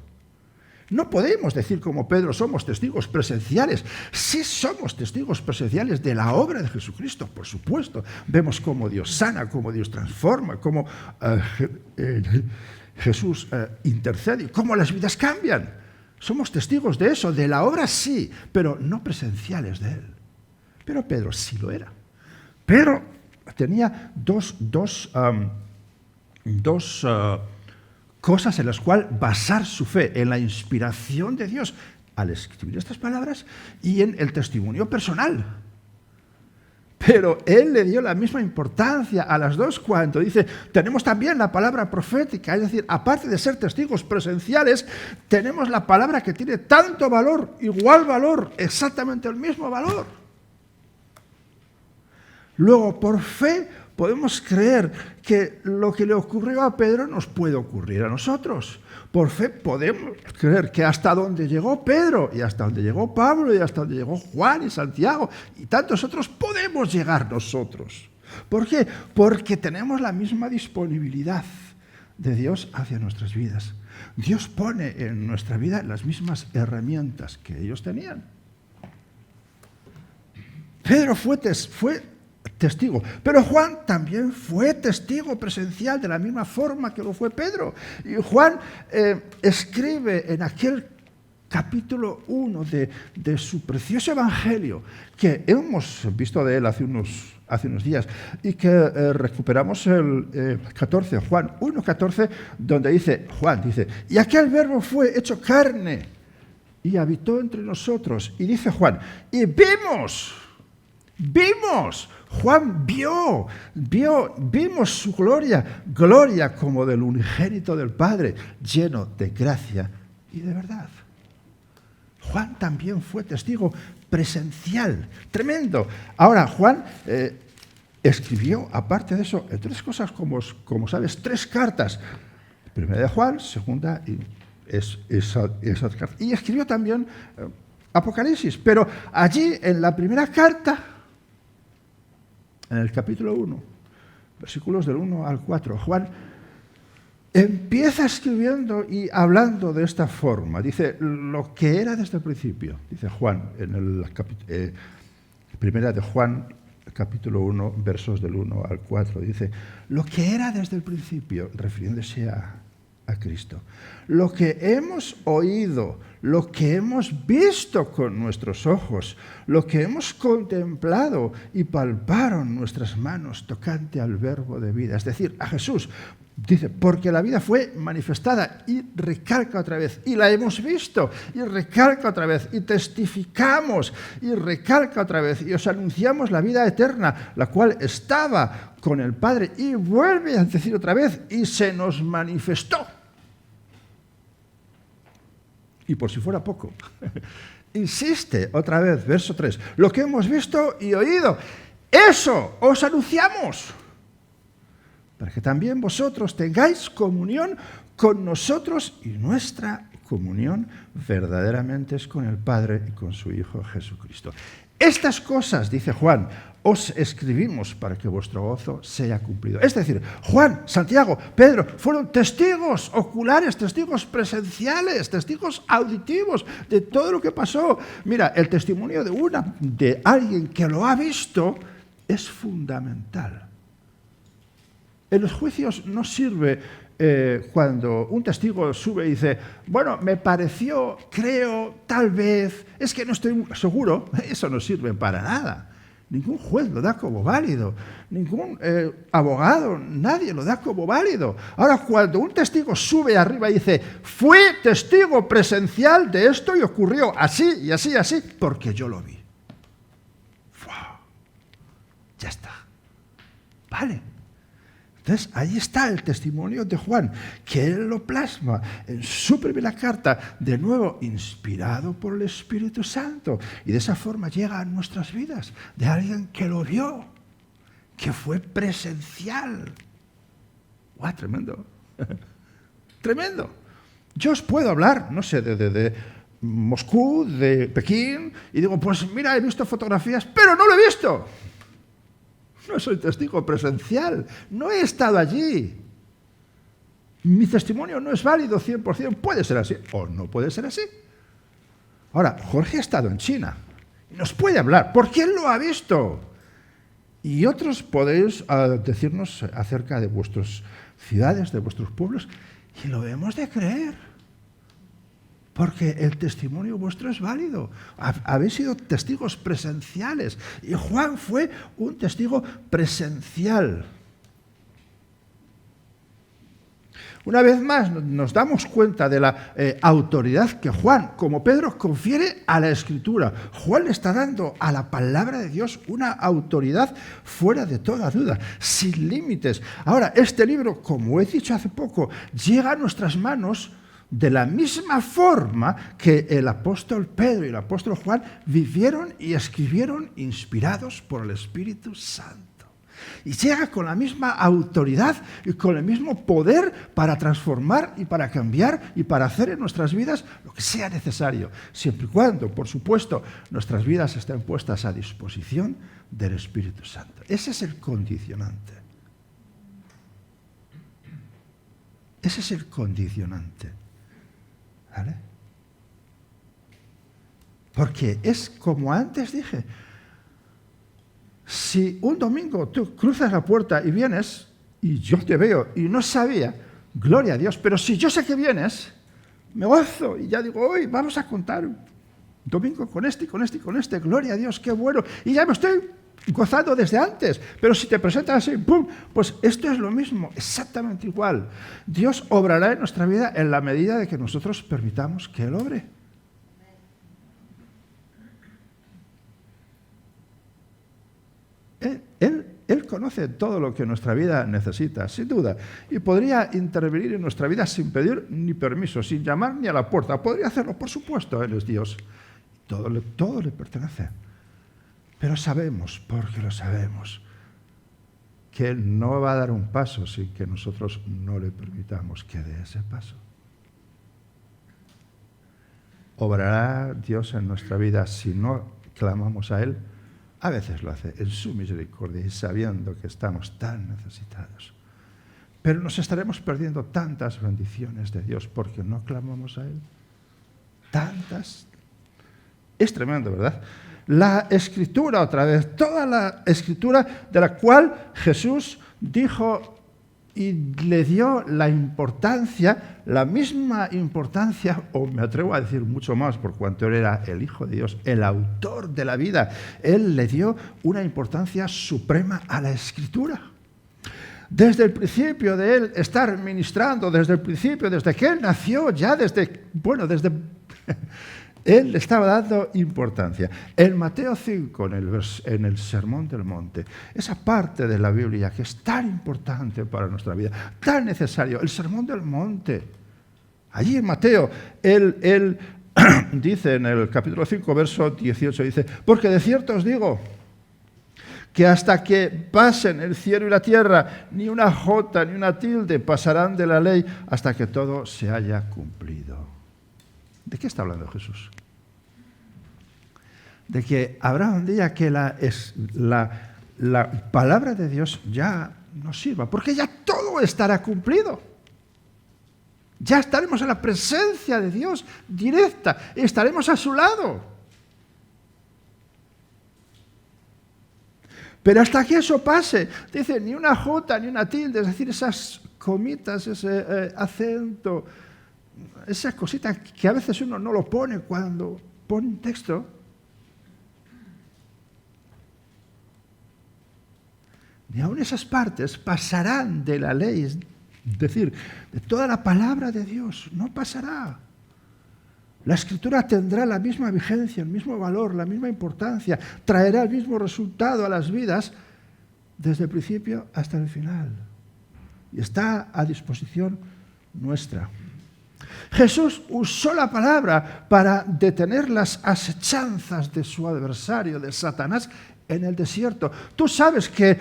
[SPEAKER 3] No podemos decir como Pedro, somos testigos presenciales. Sí somos testigos presenciales de la obra de Jesucristo, por supuesto. Vemos cómo Dios sana, cómo Dios transforma, cómo Jesús intercede y cómo las vidas cambian. Somos testigos de eso, de la obra sí, pero no presenciales de Él. Pero Pedro sí lo era. Pedro tenía dos cosas en las cuales basar su fe, en la inspiración de Dios al escribir estas palabras y en el testimonio personal. Pero él le dio la misma importancia a las dos cuando dice, tenemos también la palabra profética, es decir, aparte de ser testigos presenciales, tenemos la palabra que tiene tanto valor, igual valor, exactamente el mismo valor. Luego, por fe, podemos creer que lo que le ocurrió a Pedro nos puede ocurrir a nosotros. Por fe podemos creer que hasta donde llegó Pedro, y hasta donde llegó Pablo, y hasta donde llegó Juan y Santiago, y tantos otros, podemos llegar nosotros. ¿Por qué? Porque tenemos la misma disponibilidad de Dios hacia nuestras vidas. Dios pone en nuestra vida las mismas herramientas que ellos tenían. Pedro fue testigo, pero Juan también fue testigo presencial de la misma forma que lo fue Pedro. Y Juan escribe en aquel capítulo 1 de su precioso evangelio, que hemos visto de él hace unos días y que recuperamos el 14, Juan 1:14, donde Juan dice, y aquel verbo fue hecho carne y habitó entre nosotros. Y dice Juan, y vimos, Juan vimos su gloria como del unigénito del Padre, lleno de gracia y de verdad. Juan también fue testigo presencial, tremendo. Ahora, Juan escribió, aparte de eso, tres cosas, como sabes, 3 cartas. Primera de Juan, segunda, y esas cartas. Y escribió también Apocalipsis. Pero allí, en la primera carta, en el capítulo 1, versículos del 1 al 4, Juan empieza escribiendo y hablando de esta forma. Dice, lo que era desde el principio, dice Juan, en el primera de Juan, capítulo 1, versos del 1 al 4, dice, lo que era desde el principio, refiriéndose a Cristo, lo que hemos oído, lo que hemos visto con nuestros ojos, lo que hemos contemplado y palparon nuestras manos tocante al verbo de vida, es decir, a Jesús. Dice, porque la vida fue manifestada, y recalca otra vez, y la hemos visto, y recalca otra vez, y testificamos, y recalca otra vez, y os anunciamos la vida eterna, la cual estaba con el Padre, y vuelve a decir otra vez, y se nos manifestó. Y por si fuera poco, insiste otra vez, verso 3, lo que hemos visto y oído, eso os anunciamos, para que también vosotros tengáis comunión con nosotros, y nuestra comunión verdaderamente es con el Padre y con su Hijo Jesucristo. Estas cosas, dice Juan, os escribimos para que vuestro gozo sea cumplido. Es decir, Juan, Santiago, Pedro fueron testigos oculares, testigos presenciales, testigos auditivos de todo lo que pasó. Mira, el testimonio de alguien que lo ha visto es fundamental. En los juicios no sirve cuando un testigo sube y dice, bueno, me pareció, creo, tal vez, es que no estoy seguro. Eso no sirve para nada. Ningún juez lo da como válido, ningún abogado, nadie lo da como válido. Ahora, cuando un testigo sube arriba y dice, fui testigo presencial de esto y ocurrió así y así y así, porque yo lo vi. ¡Wow! Ya está. Vale. Entonces, ahí está el testimonio de Juan, que él lo plasma en su primera carta, de nuevo inspirado por el Espíritu Santo. Y de esa forma llega a nuestras vidas, de alguien que lo vio, que fue presencial. ¡Guau, tremendo! ¡Tremendo! Yo os puedo hablar, no sé, de Moscú, de Pekín, y digo, pues mira, he visto fotografías, pero no lo he visto. No soy testigo presencial, no he estado allí. Mi testimonio no es válido 100%, puede ser así o no puede ser así. Ahora, Jorge ha estado en China y nos puede hablar porque él lo ha visto. Y otros podéis decirnos acerca de vuestras ciudades, de vuestros pueblos, y lo hemos de creer. Porque el testimonio vuestro es válido. Habéis sido testigos presenciales. Y Juan fue un testigo presencial. Una vez más nos damos cuenta de la autoridad que Juan, como Pedro, confiere a la Escritura. Juan le está dando a la palabra de Dios una autoridad fuera de toda duda, sin límites. Ahora, este libro, como he dicho hace poco, llega a nuestras manos de la misma forma que el apóstol Pedro y el apóstol Juan vivieron y escribieron inspirados por el Espíritu Santo. Y llega con la misma autoridad y con el mismo poder para transformar y para cambiar y para hacer en nuestras vidas lo que sea necesario, siempre y cuando, por supuesto, nuestras vidas estén puestas a disposición del Espíritu Santo. Ese es el condicionante. Ese es el condicionante. ¿Vale? Porque es como antes dije, si un domingo tú cruzas la puerta y vienes y yo te veo y no sabía, gloria a Dios, pero si yo sé que vienes, me gozo y ya digo, hoy vamos a contar un domingo con este y con este y con este, gloria a Dios, qué bueno, y ya me estoy gozando desde antes, pero si te presentas así, ¡pum!, pues esto es lo mismo, exactamente igual. Dios obrará en nuestra vida en la medida de que nosotros permitamos que Él obre. Él conoce todo lo que nuestra vida necesita, sin duda, y podría intervenir en nuestra vida sin pedir ni permiso, sin llamar ni a la puerta. Podría hacerlo, por supuesto, Él es Dios. Todo le pertenece. Pero sabemos, porque lo sabemos, que Él no va a dar un paso sin que nosotros no le permitamos que dé ese paso. ¿Obrará Dios en nuestra vida si no clamamos a Él? A veces lo hace en su misericordia y sabiendo que estamos tan necesitados. Pero nos estaremos perdiendo tantas bendiciones de Dios porque no clamamos a Él. Tantas. Es tremendo, ¿verdad? La Escritura, otra vez, toda la Escritura de la cual Jesús dijo y le dio la importancia, la misma importancia, o me atrevo a decir mucho más, por cuanto Él era el Hijo de Dios, el autor de la vida. Él le dio una importancia suprema a la Escritura. Desde el principio de Él estar ministrando, desde el principio, desde que Él nació, ya desde Él le estaba dando importancia. En Mateo 5, en el Sermón del Monte, esa parte de la Biblia que es tan importante para nuestra vida, tan necesario, el Sermón del Monte. Allí en Mateo, Él dice en el capítulo 5, verso 18, dice, porque de cierto os digo que hasta que pasen el cielo y la tierra, ni una jota ni una tilde pasarán de la ley hasta que todo se haya cumplido. ¿De qué está hablando Jesús? De que habrá un día que la palabra de Dios ya no sirva, porque ya todo estará cumplido. Ya estaremos en la presencia de Dios directa, estaremos a su lado. Pero hasta que eso pase, dice, ni una jota ni una tilde, es decir, esas comitas, ese acento, esa cosita que a veces uno no lo pone cuando pone un texto. Ni aun esas partes pasarán de la ley, es decir, de toda la palabra de Dios, no pasará. La Escritura tendrá la misma vigencia, el mismo valor, la misma importancia, traerá el mismo resultado a las vidas desde el principio hasta el final. Y está a disposición nuestra. Jesús usó la palabra para detener las asechanzas de su adversario, de Satanás, en el desierto. Tú sabes que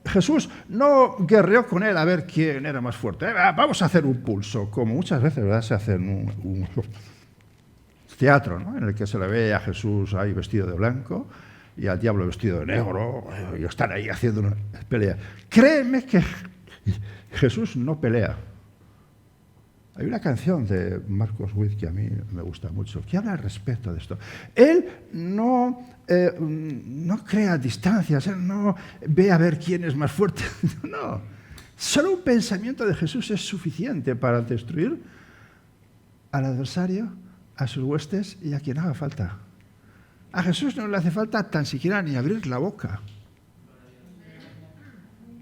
[SPEAKER 3] Jesús no guerreó con él a ver quién era más fuerte. Vamos a hacer un pulso, como muchas veces, ¿verdad?, se hace en un teatro, ¿no?, en el que se le ve a Jesús ahí vestido de blanco y al diablo vestido de negro, y están ahí haciendo una pelea. Créeme que Jesús no pelea. Hay una canción de Marcos Witt que a mí me gusta mucho, que habla al respecto de esto. Él no crea distancias, él no ve a ver quién es más fuerte. No, solo un pensamiento de Jesús es suficiente para destruir al adversario, a sus huestes y a quien haga falta. A Jesús no le hace falta tan siquiera ni abrir la boca.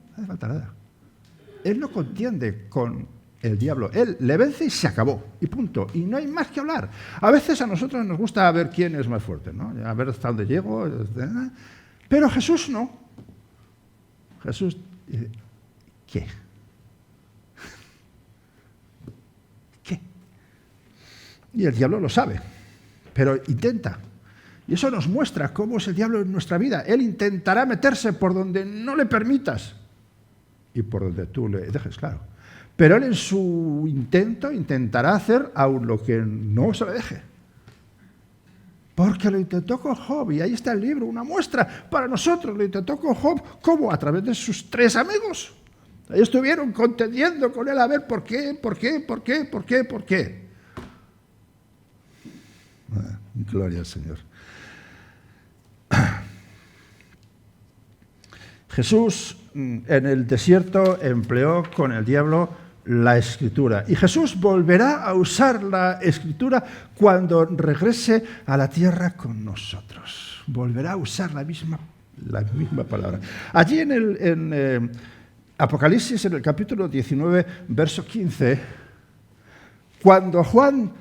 [SPEAKER 3] No hace falta nada. Él no contiende con el diablo. Él le vence y se acabó. Y punto. Y no hay más que hablar. A veces a nosotros nos gusta ver quién es más fuerte, ¿no? A ver hasta dónde llego. Pero Jesús no. Jesús, ¿qué? ¿Qué? Y el diablo lo sabe, pero intenta. Y eso nos muestra cómo es el diablo en nuestra vida. Él intentará meterse por donde no le permitas y por donde tú le dejes claro. Pero él en su intento intentará hacer aún lo que no se le deje. Porque lo intentó con Job, y ahí está el libro, una muestra para nosotros. Lo intentó con Job, ¿cómo? A través de sus 3 amigos. Ellos estuvieron contendiendo con él a ver por qué. Gloria al Señor. Jesús en el desierto empleó con el diablo la Escritura. Y Jesús volverá a usar la Escritura cuando regrese a la tierra con nosotros. Volverá a usar la misma palabra. Allí en Apocalipsis, en el capítulo 19, verso 15, cuando Juan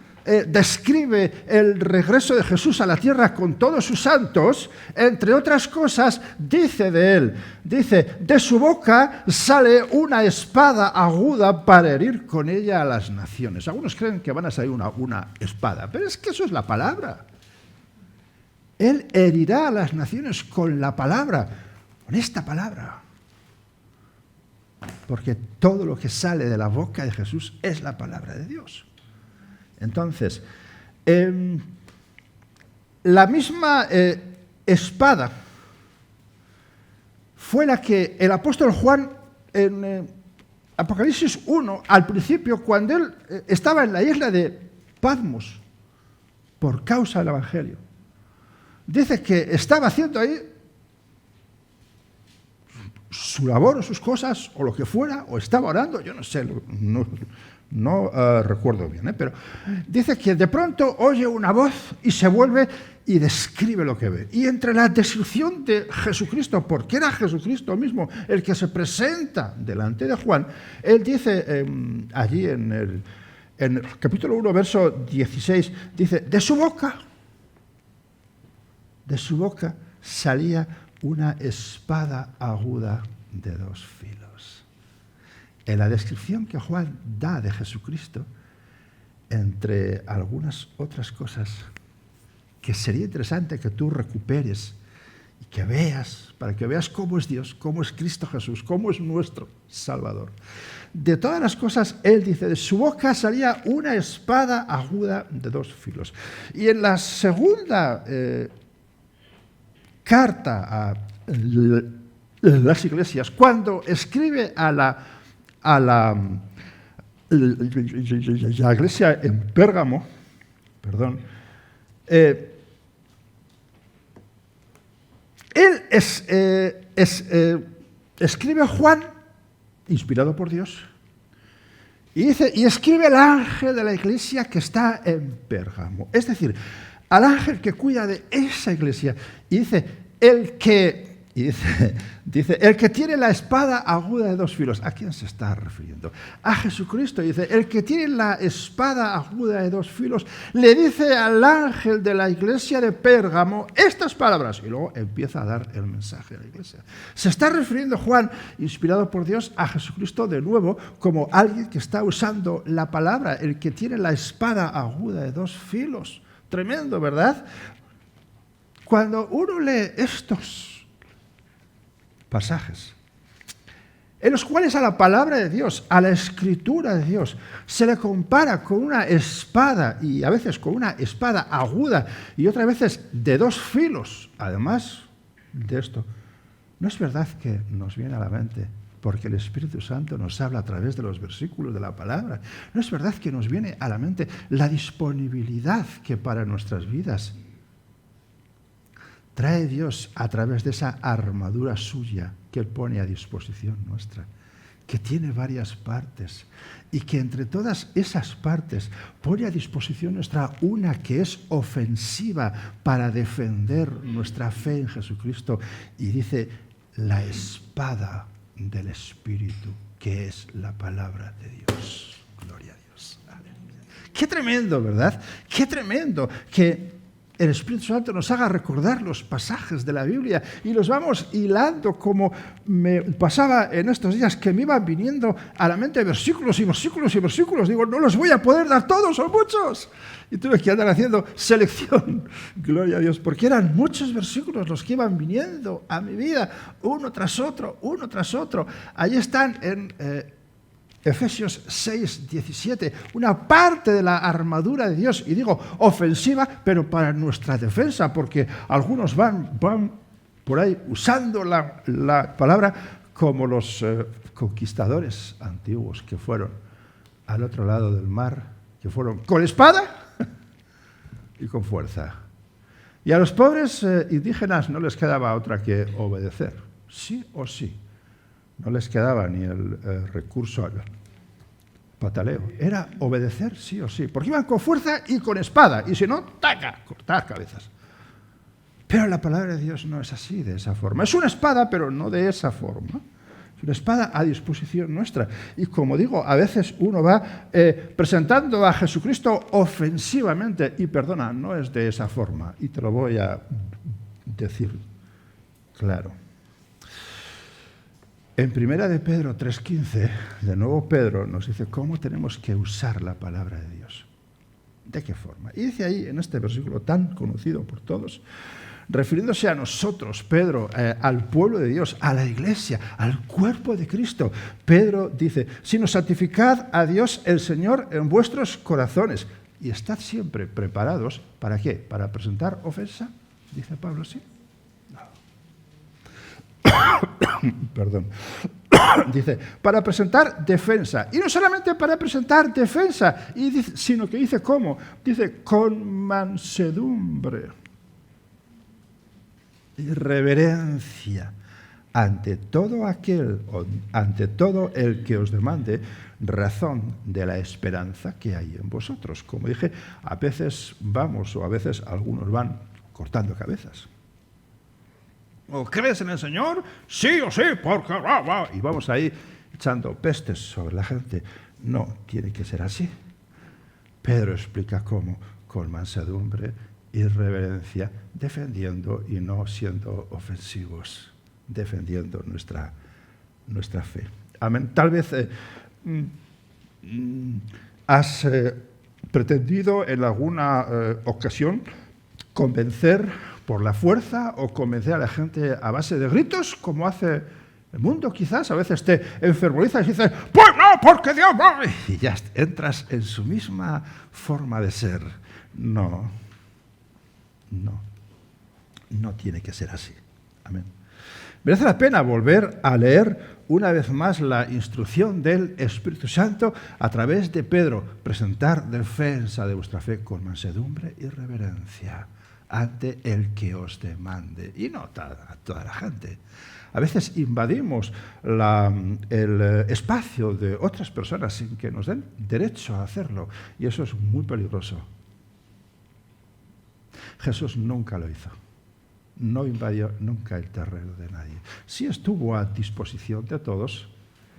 [SPEAKER 3] describe el regreso de Jesús a la tierra con todos sus santos, entre otras cosas, dice de él, de su boca sale una espada aguda para herir con ella a las naciones. Algunos creen que van a salir una espada, pero es que eso es la palabra. Él herirá a las naciones con la palabra, con esta palabra. porque todo lo que sale de la boca de Jesús es la palabra de Dios. Entonces, la misma espada fue la que el apóstol Juan en Apocalipsis 1, al principio, cuando él estaba en la isla de Patmos, por causa del Evangelio, dice que estaba haciendo ahí su labor o sus cosas, o lo que fuera, o estaba orando, yo no sé, no recuerdo bien, pero dice que de pronto oye una voz y se vuelve y describe lo que ve. Y entre la descripción de Jesucristo, porque era Jesucristo mismo el que se presenta delante de Juan, él dice allí en el capítulo 1, verso 16, dice, de su boca salía una espada aguda de 2 filos. En la descripción que Juan da de Jesucristo, entre algunas otras cosas que sería interesante que tú recuperes y que veas, para que veas cómo es Dios, cómo es Cristo Jesús, cómo es nuestro Salvador. De todas las cosas, él dice, de su boca salía una espada aguda de 2 filos. Y en la segunda carta a las iglesias, cuando escribe a la iglesia en Pérgamo, él escribe a Juan, inspirado por Dios, y dice, y escribe al ángel de la iglesia que está en Pérgamo, es decir, al ángel que cuida de esa iglesia, y dice, el que tiene la espada aguda de 2 filos. ¿A quién se está refiriendo? A Jesucristo. Dice, el que tiene la espada aguda de 2 filos le dice al ángel de la iglesia de Pérgamo estas palabras. Y luego empieza a dar el mensaje a la iglesia. Se está refiriendo Juan, inspirado por Dios, a Jesucristo de nuevo como alguien que está usando la palabra, el que tiene la espada aguda de 2 filos. Tremendo, ¿verdad? Cuando uno lee estos pasajes, en los cuales a la palabra de Dios, a la escritura de Dios, se le compara con una espada, y a veces con una espada aguda, y otras veces de 2 filos, además de esto, ¿no es verdad que nos viene a la mente? Porque el Espíritu Santo nos habla a través de los versículos de la palabra. ¿No es verdad que nos viene a la mente la disponibilidad que para nuestras vidas trae Dios a través de esa armadura suya que Él pone a disposición nuestra, que tiene varias partes y que entre todas esas partes pone a disposición nuestra una que es ofensiva para defender nuestra fe en Jesucristo? Y dice, la espada del Espíritu, que es la palabra de Dios. Gloria a Dios. Aleluya. Qué tremendo, ¿verdad? Qué tremendo que el Espíritu Santo nos haga recordar los pasajes de la Biblia y los vamos hilando, como me pasaba en estos días, que me iban viniendo a la mente versículos y versículos y versículos. Digo, no los voy a poder dar todos, son muchos. Y tuve que andar haciendo selección, gloria a Dios, porque eran muchos versículos los que iban viniendo a mi vida, uno tras otro, uno tras otro. Allí están en Efesios 6, 17, una parte de la armadura de Dios, y digo ofensiva, pero para nuestra defensa, porque algunos van por ahí usando la palabra como los conquistadores antiguos que fueron al otro lado del mar, que fueron con espada y con fuerza. Y a los pobres indígenas no les quedaba otra que obedecer, sí o sí. No les quedaba ni el recurso al pataleo. Era obedecer sí o sí. Porque iban con fuerza y con espada. Y si no, ¡taca!, cortar cabezas. Pero la palabra de Dios no es así, de esa forma. Es una espada, pero no de esa forma. Es una espada a disposición nuestra. Y como digo, a veces uno va presentando a Jesucristo ofensivamente. Y perdona, no es de esa forma. Y te lo voy a decir claro. En 1 de Pedro 3:15, de nuevo Pedro nos dice cómo tenemos que usar la palabra de Dios. ¿De qué forma? Y dice ahí, en este versículo tan conocido por todos, refiriéndose a nosotros, Pedro, al pueblo de Dios, a la iglesia, al cuerpo de Cristo. Pedro dice, sino santificad a Dios el Señor en vuestros corazones y estad siempre preparados, ¿para qué? ¿Para presentar ofensa? Dice Pablo, ¿sí? No. Perdón. Dice, para presentar defensa. Y no solamente para presentar defensa, sino que dice cómo. Dice, con mansedumbre y reverencia ante todo el que os demande razón de la esperanza que hay en vosotros. Como dije, a veces vamos, o a veces algunos van cortando cabezas. ¿O crees en el Señor? Sí o sí, porque... Y vamos ahí echando pestes sobre la gente. No, tiene que ser así. Pedro explica cómo, con mansedumbre y reverencia, defendiendo y no siendo ofensivos, defendiendo nuestra fe. Amén. Tal vez has pretendido en alguna ocasión convencer por la fuerza o convencer a la gente a base de gritos, como hace el mundo quizás. A veces te enfermorizas y dices, pues no, porque Dios no. Y ya entras en su misma forma de ser. No tiene que ser así. Amén. Merece la pena volver a leer una vez más la instrucción del Espíritu Santo a través de Pedro. Presentar defensa de vuestra fe con mansedumbre y reverencia ante el que os demande. Y no a toda la gente. A veces invadimos el espacio de otras personas sin que nos den derecho a hacerlo. Y eso es muy peligroso. Jesús nunca lo hizo. No invadió nunca el terreno de nadie. Sí estuvo a disposición de todos,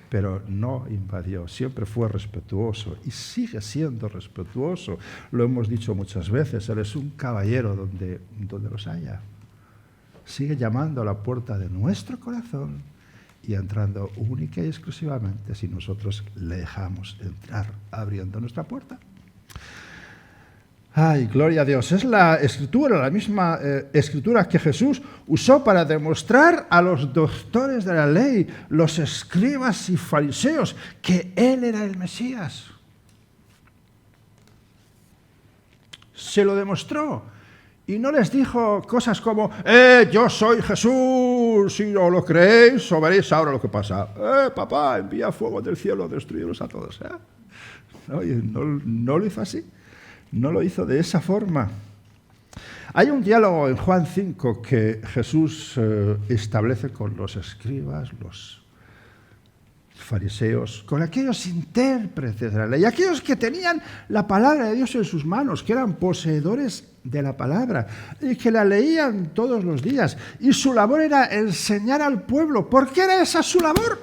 [SPEAKER 3] pero no invadió. Siempre fue respetuoso y sigue siendo respetuoso. Lo hemos dicho muchas veces. Él es un caballero donde los haya. Sigue llamando a la puerta de nuestro corazón y entrando única y exclusivamente si nosotros le dejamos entrar, abriendo nuestra puerta. Ay, gloria a Dios. Es la escritura, la misma escritura que Jesús usó para demostrar a los doctores de la ley, los escribas y fariseos, que Él era el Mesías. Se lo demostró. Y no les dijo cosas como, yo soy Jesús, si no lo creéis, o veréis ahora lo que pasa. Papá, envía fuego del cielo, destruirlos a todos. No lo hizo así. No lo hizo de esa forma. Hay un diálogo en Juan 5 que Jesús establece con los escribas, los fariseos, con aquellos intérpretes de la ley, aquellos que tenían la palabra de Dios en sus manos, que eran poseedores de la palabra y que la leían todos los días. Y su labor era enseñar al pueblo. ¿Por qué era esa su labor?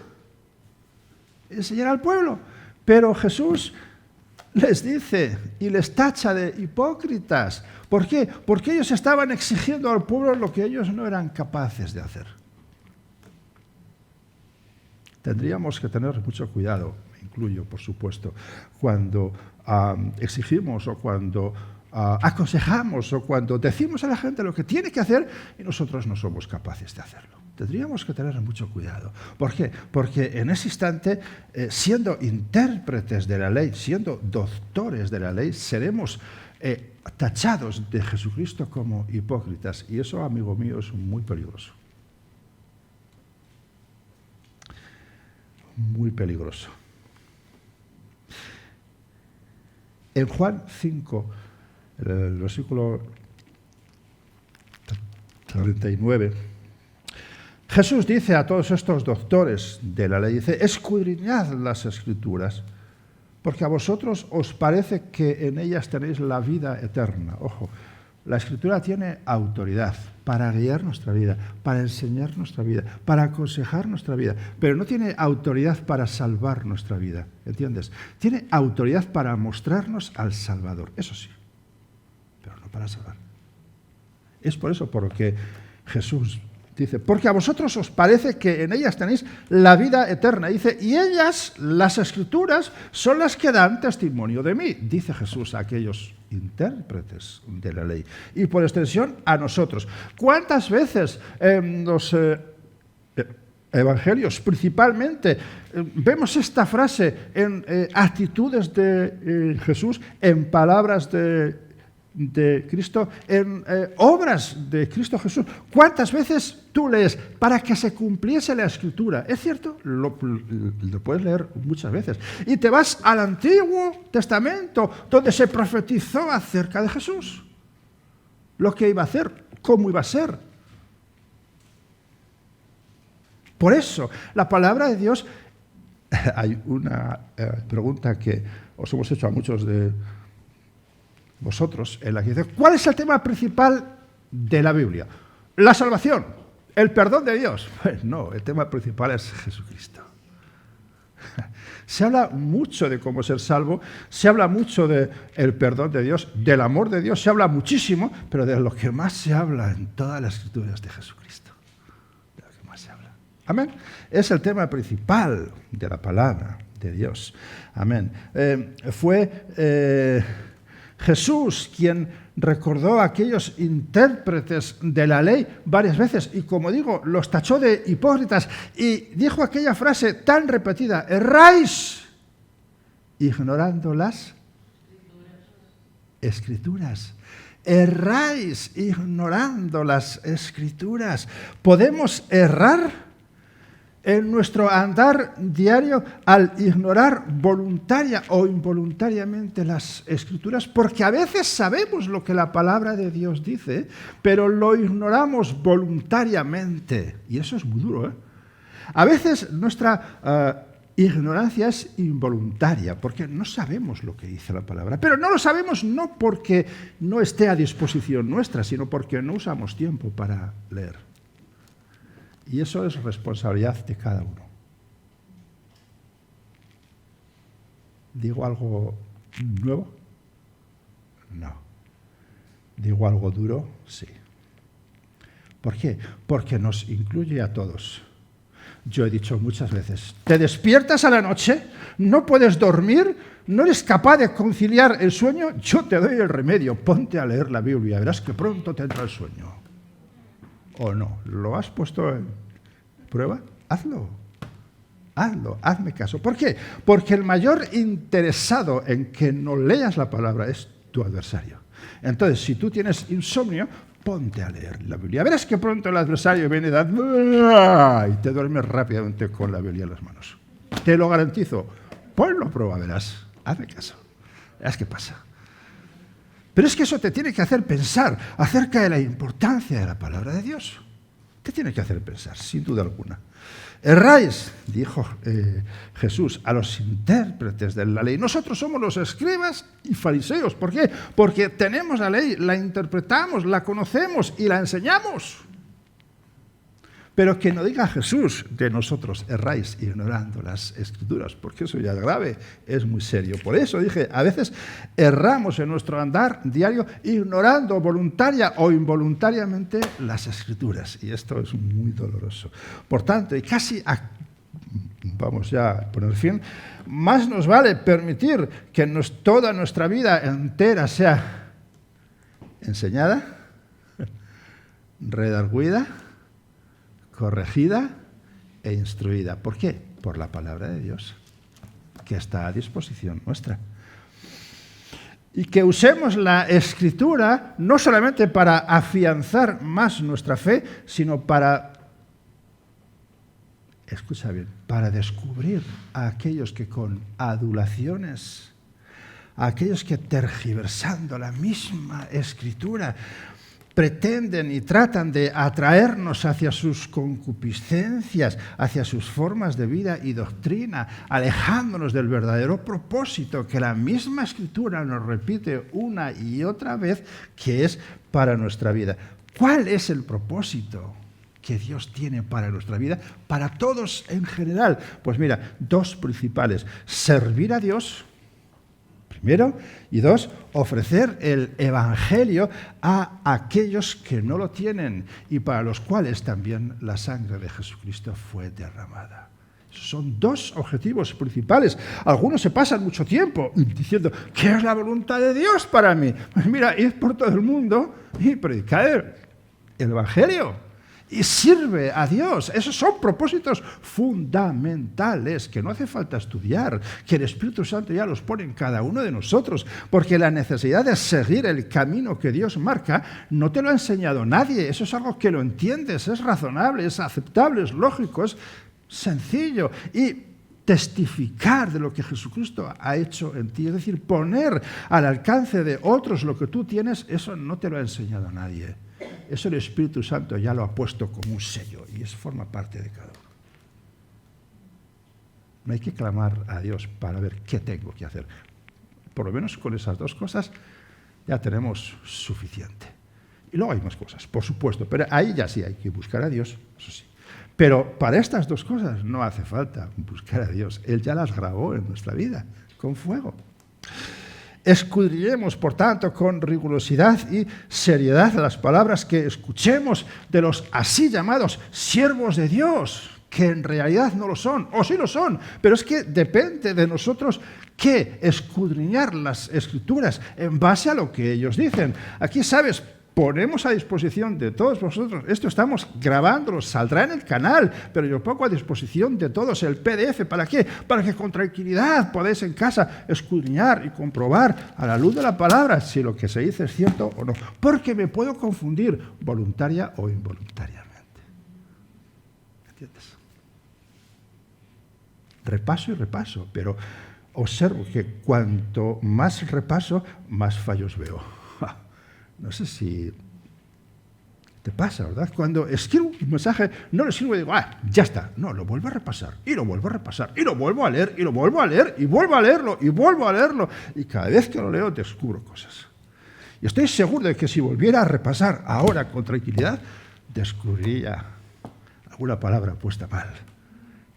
[SPEAKER 3] Enseñar al pueblo. Pero Jesús les dice y les tacha de hipócritas. ¿Por qué? Porque ellos estaban exigiendo al pueblo lo que ellos no eran capaces de hacer. Tendríamos que tener mucho cuidado, me incluyo, por supuesto, cuando exigimos o cuando aconsejamos o cuando decimos a la gente lo que tiene que hacer y nosotros no somos capaces de hacerlo. Tendríamos que tener mucho cuidado. ¿Por qué? Porque en ese instante, siendo intérpretes de la ley, siendo doctores de la ley, seremos tachados de Jesucristo como hipócritas. Y eso, amigo mío, es muy peligroso. Muy peligroso. En Juan 5, el versículo 39, Jesús dice a todos estos doctores de la ley, dice, escudriñad las Escrituras, porque a vosotros os parece que en ellas tenéis la vida eterna. Ojo, la Escritura tiene autoridad para guiar nuestra vida, para enseñar nuestra vida, para aconsejar nuestra vida, pero no tiene autoridad para salvar nuestra vida, ¿entiendes? Tiene autoridad para mostrarnos al Salvador, eso sí, pero no para salvar. Es por eso por lo que Jesús Dice, porque a vosotros os parece que en ellas tenéis la vida eterna. Dice, y ellas, las Escrituras, son las que dan testimonio de mí, dice Jesús a aquellos intérpretes de la ley. Y por extensión, a nosotros. ¿Cuántas veces los evangelios, principalmente, vemos esta frase en actitudes de Jesús, en palabras de Cristo, en obras de Cristo Jesús? ¿Cuántas veces tú lees para que se cumpliese la Escritura? ¿Es cierto? Lo puedes leer muchas veces. Y te vas al Antiguo Testamento, donde se profetizó acerca de Jesús. Lo que iba a hacer, cómo iba a ser. Por eso, la palabra de Dios... Hay una pregunta que os hemos hecho a muchos de vosotros, en la que dice, ¿cuál es el tema principal de la Biblia? La salvación, el perdón de Dios. Pues no, el tema principal es Jesucristo. Se habla mucho de cómo ser salvo, se habla mucho del perdón de Dios, del amor de Dios, se habla muchísimo, pero de lo que más se habla en todas las Escrituras de Jesucristo. De lo que más se habla. Amén. Es el tema principal de la palabra de Dios. Amén. Fue Jesús quien recordó a aquellos intérpretes de la ley varias veces y, como digo, los tachó de hipócritas y dijo aquella frase tan repetida, erráis ignorando las Escrituras. Erráis ignorando las Escrituras. ¿Podemos errar en nuestro andar diario al ignorar voluntaria o involuntariamente las Escrituras? Porque a veces sabemos lo que la palabra de Dios dice, pero lo ignoramos voluntariamente. Y eso es muy duro, ¿eh? A veces nuestra ignorancia es involuntaria, porque no sabemos lo que dice la palabra. Pero no lo sabemos no porque no esté a disposición nuestra, sino porque no usamos tiempo para leer. Y eso es responsabilidad de cada uno. ¿Digo algo nuevo? No. ¿Digo algo duro? Sí. ¿Por qué? Porque nos incluye a todos. Yo he dicho muchas veces, te despiertas a la noche, no puedes dormir, no eres capaz de conciliar el sueño, yo te doy el remedio, ponte a leer la Biblia, verás que pronto te entra el sueño. ¿O no? ¿Lo has puesto en prueba? Hazlo. Hazlo, hazme caso. ¿Por qué? Porque el mayor interesado en que no leas la palabra es tu adversario. Entonces, si tú tienes insomnio, ponte a leer la Biblia. Verás que pronto el adversario viene y te duermes rápidamente con la Biblia en las manos. Te lo garantizo. Ponlo a prueba, verás. Hazme caso. Verás qué pasa. Pero es que eso te tiene que hacer pensar acerca de la importancia de la palabra de Dios. Te tiene que hacer pensar, sin duda alguna. Erráis, dijo Jesús, a los intérpretes de la ley. Nosotros somos los escribas y fariseos. ¿Por qué? Porque tenemos la ley, la interpretamos, la conocemos y la enseñamos. Pero que no diga Jesús de nosotros erráis ignorando las Escrituras, porque eso ya es grave, es muy serio. Por eso dije, a veces erramos en nuestro andar diario ignorando voluntaria o involuntariamente las Escrituras. Y esto es muy doloroso. Por tanto, y casi vamos ya a poner fin, más nos vale permitir que toda nuestra vida entera sea enseñada, redarguida, corregida e instruida. ¿Por qué? Por la palabra de Dios, que está a disposición nuestra. Y que usemos la Escritura no solamente para afianzar más nuestra fe, sino para, escucha bien, para descubrir a aquellos que con adulaciones, a aquellos que tergiversando la misma Escritura, pretenden y tratan de atraernos hacia sus concupiscencias, hacia sus formas de vida y doctrina, alejándonos del verdadero propósito que la misma Escritura nos repite una y otra vez, que es para nuestra vida. ¿Cuál es el propósito que Dios tiene para nuestra vida? Para todos en general. Pues mira, dos principales. Servir a Dios, primero. Y dos, ofrecer el Evangelio a aquellos que no lo tienen y para los cuales también la sangre de Jesucristo fue derramada. Son dos objetivos principales. Algunos se pasan mucho tiempo diciendo, ¿qué es la voluntad de Dios para mí? Pues mira, id por todo el mundo y predicad el Evangelio. Y sirve a Dios. Esos son propósitos fundamentales que no hace falta estudiar, que el Espíritu Santo ya los pone en cada uno de nosotros, porque la necesidad de seguir el camino que Dios marca no te lo ha enseñado nadie. Eso es algo que lo entiendes, es razonable, es aceptable, es lógico, es sencillo. Y testificar de lo que Jesucristo ha hecho en ti, es decir, poner al alcance de otros lo que tú tienes, eso no te lo ha enseñado nadie. Eso el Espíritu Santo ya lo ha puesto como un sello y eso forma parte de cada uno. No hay que clamar a Dios para ver qué tengo que hacer. Por lo menos con esas dos cosas ya tenemos suficiente. Y luego hay más cosas, por supuesto, pero ahí ya sí hay que buscar a Dios, eso sí. Pero para estas dos cosas no hace falta buscar a Dios. Él ya las grabó en nuestra vida, con fuego. Escudriñemos, por tanto, con rigurosidad y seriedad las palabras que escuchemos de los así llamados siervos de Dios, que en realidad no lo son, o sí lo son, pero es que depende de nosotros que escudriñar las Escrituras en base a lo que ellos dicen. Aquí, ¿sabes? Ponemos a disposición de todos vosotros, esto estamos grabándolo, saldrá en el canal, pero yo pongo a disposición de todos el PDF. ¿Para qué? Para que con tranquilidad podáis en casa escudriñar y comprobar a la luz de la palabra si lo que se dice es cierto o no. Porque me puedo confundir voluntaria o involuntariamente. ¿Entiendes? Repaso y repaso, pero observo que cuanto más repaso, más fallos veo. No sé si te pasa, ¿verdad? Cuando escribo un mensaje, no lo escribo y digo, ya está. No, lo vuelvo a repasar, y lo vuelvo a repasar, y lo vuelvo a leer, y lo vuelvo a leer, y vuelvo a leerlo, y vuelvo a leerlo. Y cada vez que lo leo descubro cosas. Y estoy seguro de que si volviera a repasar ahora con tranquilidad, descubriría alguna palabra puesta mal.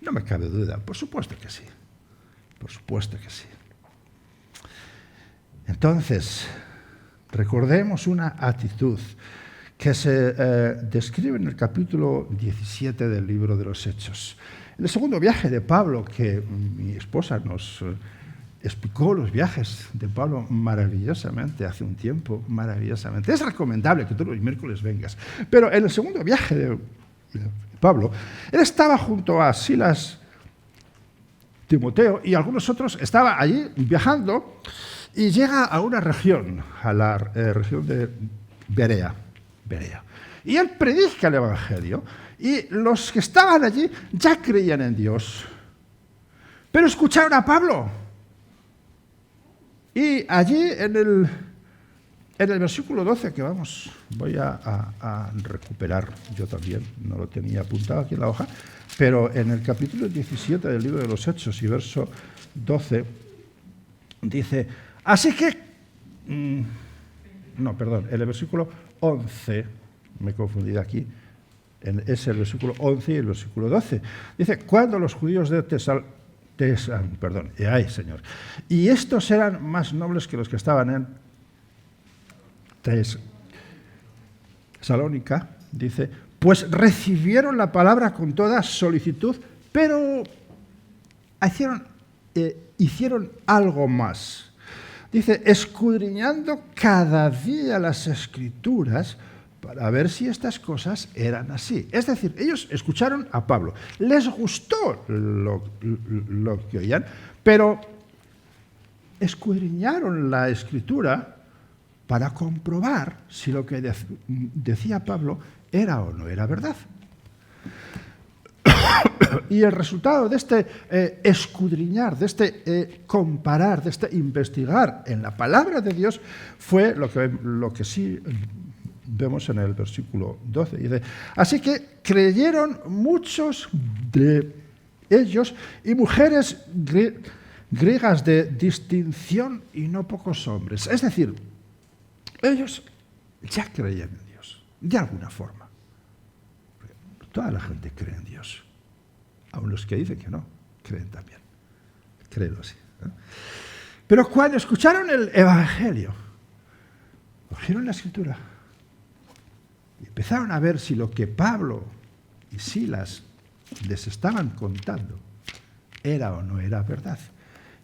[SPEAKER 3] No me cabe duda, por supuesto que sí. Por supuesto que sí. Entonces, recordemos una actitud que se describe en el capítulo 17 del libro de los Hechos. En el segundo viaje de Pablo, que mi esposa nos explicó los viajes de Pablo maravillosamente hace un tiempo, maravillosamente. Es recomendable que todos los miércoles vengas. Pero en el segundo viaje de Pablo, él estaba junto a Silas, Timoteo y algunos otros, estaba allí viajando. Y llega a una región, a la región de Berea. Y él predica el Evangelio, y los que estaban allí ya creían en Dios. Pero escucharon a Pablo. Y allí en el versículo 12, que voy a recuperar, yo también, no lo tenía apuntado aquí en la hoja, pero en el capítulo 17 del libro de los Hechos y verso 12, dice... Así que, en el versículo 11, me he confundido aquí, es el versículo 11 y el versículo 12. Dice, cuando los judíos de y estos eran más nobles que los que estaban en Tesalónica, dice, pues recibieron la palabra con toda solicitud, pero hicieron algo más. Dice, escudriñando cada día las Escrituras para ver si estas cosas eran así. Es decir, ellos escucharon a Pablo, les gustó lo que oían, pero escudriñaron la Escritura para comprobar si lo que decía Pablo era o no era verdad. Y el resultado de este escudriñar, de este comparar, de este investigar en la palabra de Dios fue lo que sí vemos en el versículo 12. Dice, así que creyeron muchos de ellos y mujeres griegas de distinción y no pocos hombres. Es decir, ellos ya creían en Dios, de alguna forma. Toda la gente cree en Dios. Aun los que dicen que no, creen también. Créelo así. Pero cuando escucharon el Evangelio, cogieron la Escritura y empezaron a ver si lo que Pablo y Silas les estaban contando era o no era verdad.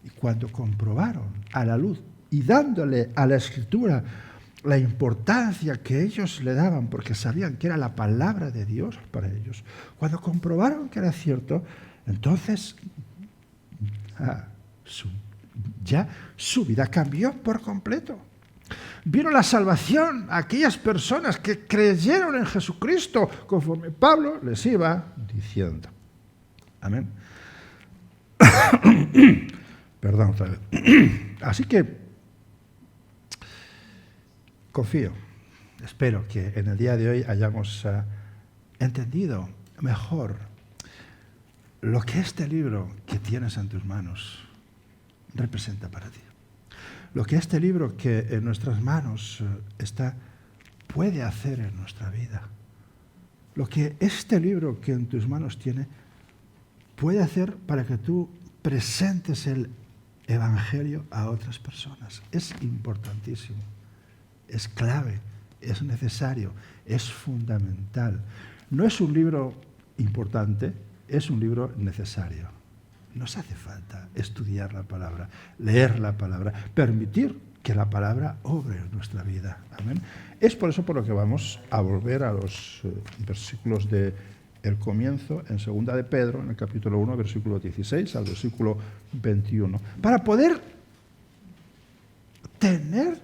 [SPEAKER 3] Y cuando comprobaron a la luz y dándole a la Escritura la importancia que ellos le daban, porque sabían que era la palabra de Dios para ellos, cuando comprobaron que era cierto, entonces su vida cambió por completo. Vino la salvación a aquellas personas que creyeron en Jesucristo, conforme Pablo les iba diciendo. Amén. Perdón otra vez. Así que confío, espero que en el día de hoy hayamos entendido mejor lo que este libro que tienes en tus manos representa para ti. Lo que este libro que en nuestras manos está puede hacer en nuestra vida. Lo que este libro que en tus manos tiene puede hacer para que tú presentes el Evangelio a otras personas. Es importantísimo, es clave, es necesario, es fundamental. No es un libro importante, es un libro necesario. Nos hace falta estudiar la palabra, leer la palabra, permitir que la palabra obre en nuestra vida. Amén. Es por eso por lo que vamos a volver a los versículos del comienzo en 2 de Pedro, en el capítulo 1, versículo 16 al versículo 21, para poder tener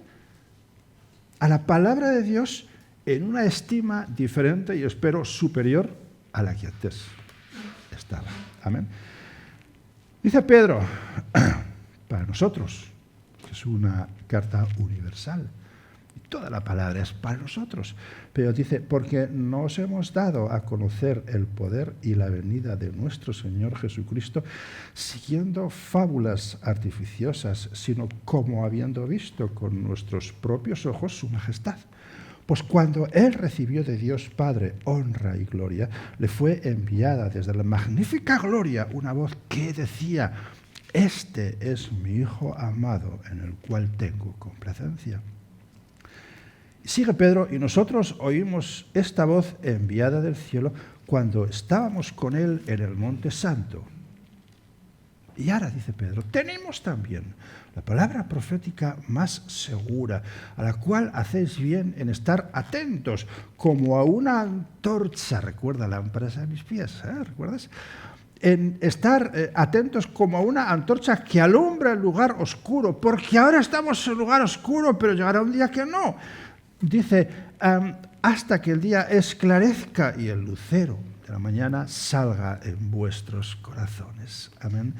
[SPEAKER 3] a la palabra de Dios en una estima diferente y espero superior a la que antes estaba. Amén. Dice Pedro, para nosotros, que es una carta universal, y toda la palabra es para nosotros, pero dice, porque no os hemos dado a conocer el poder y la venida de nuestro Señor Jesucristo siguiendo fábulas artificiosas, sino como habiendo visto con nuestros propios ojos su majestad. Pues cuando Él recibió de Dios Padre honra y gloria, le fue enviada desde la magnífica gloria una voz que decía, este es mi Hijo amado, en el cual tengo complacencia. Sigue Pedro, y nosotros oímos esta voz enviada del cielo cuando estábamos con Él en el Monte Santo. Y ahora, dice Pedro, tenemos también la palabra profética más segura, a la cual hacéis bien en estar atentos, como a una antorcha, recuerda, lámparas a mis pies, ¿recuerdas? En estar atentos como a una antorcha que alumbra el lugar oscuro, porque ahora estamos en lugar oscuro, pero llegará un día que no. Dice, hasta que el día esclarezca y el lucero de la mañana salga en vuestros corazones. Amén.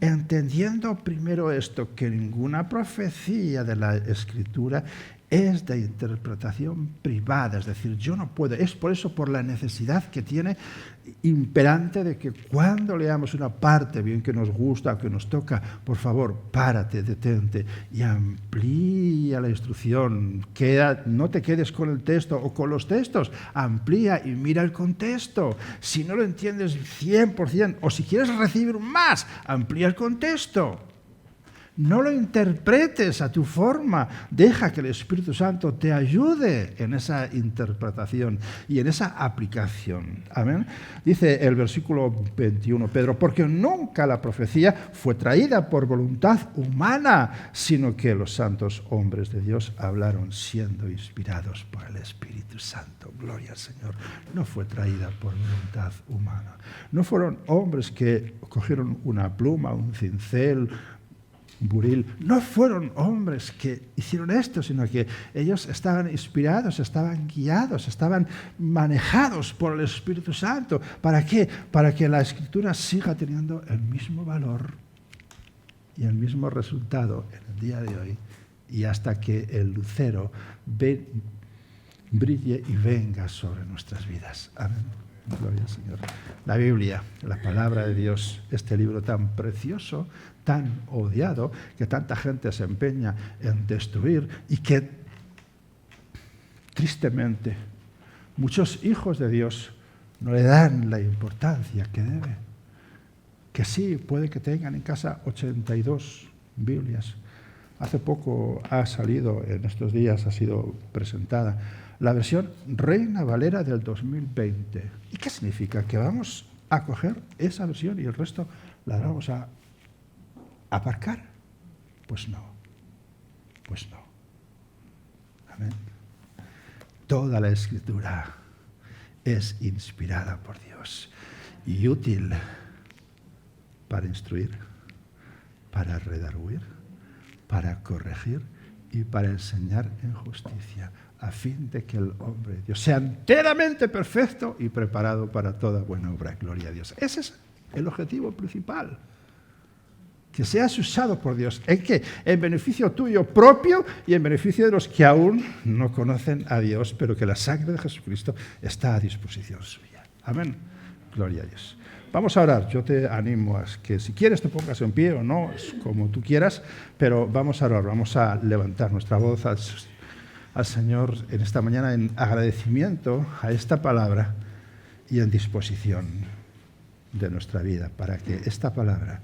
[SPEAKER 3] Entendiendo primero esto, que ninguna profecía de la Escritura es de interpretación privada, es decir, yo no puedo, es por eso, por la necesidad que tiene imperante de que cuando leamos una parte, bien que nos gusta o que nos toca, por favor, párate, detente y amplía la instrucción, no te quedes con el texto o con los textos, amplía y mira el contexto. Si no lo entiendes 100%, o si quieres recibir más, amplía el contexto. No lo interpretes a tu forma, deja que el Espíritu Santo te ayude en esa interpretación y en esa aplicación. Amén. Dice el versículo 21, Pedro, porque nunca la profecía fue traída por voluntad humana, sino que los santos hombres de Dios hablaron siendo inspirados por el Espíritu Santo. Gloria al Señor. No fue traída por voluntad humana. No fueron hombres que cogieron una pluma, un cincel, buril. No fueron hombres que hicieron esto, sino que ellos estaban inspirados, estaban guiados, estaban manejados por el Espíritu Santo. ¿Para qué? Para que la Escritura siga teniendo el mismo valor y el mismo resultado en el día de hoy y hasta que el lucero brille y venga sobre nuestras vidas. Amén. Gloria al Señor. La Biblia, la palabra de Dios, este libro tan precioso, tan odiado, que tanta gente se empeña en destruir y que, tristemente, muchos hijos de Dios no le dan la importancia que debe. Que sí, puede que tengan en casa 82 Biblias, Hace poco ha salido, en estos días ha sido presentada, la versión Reina Valera del 2020. ¿Y qué significa? ¿Que vamos a coger esa versión y el resto la vamos a aparcar? Pues no. Pues no. Amén. Toda la Escritura es inspirada por Dios y útil para instruir, para redarguir, para corregir y para enseñar en justicia, a fin de que el hombre de Dios sea enteramente perfecto y preparado para toda buena obra. Gloria a Dios. Ese es el objetivo principal. Que seas usado por Dios. ¿En qué? En beneficio tuyo propio y en beneficio de los que aún no conocen a Dios, pero que la sangre de Jesucristo está a disposición suya. Amén. Gloria a Dios. Vamos a orar. Yo te animo a que si quieres te pongas en pie o no, es como tú quieras, pero vamos a orar. Vamos a levantar nuestra voz al Señor en esta mañana en agradecimiento a esta palabra y en disposición de nuestra vida para que esta palabra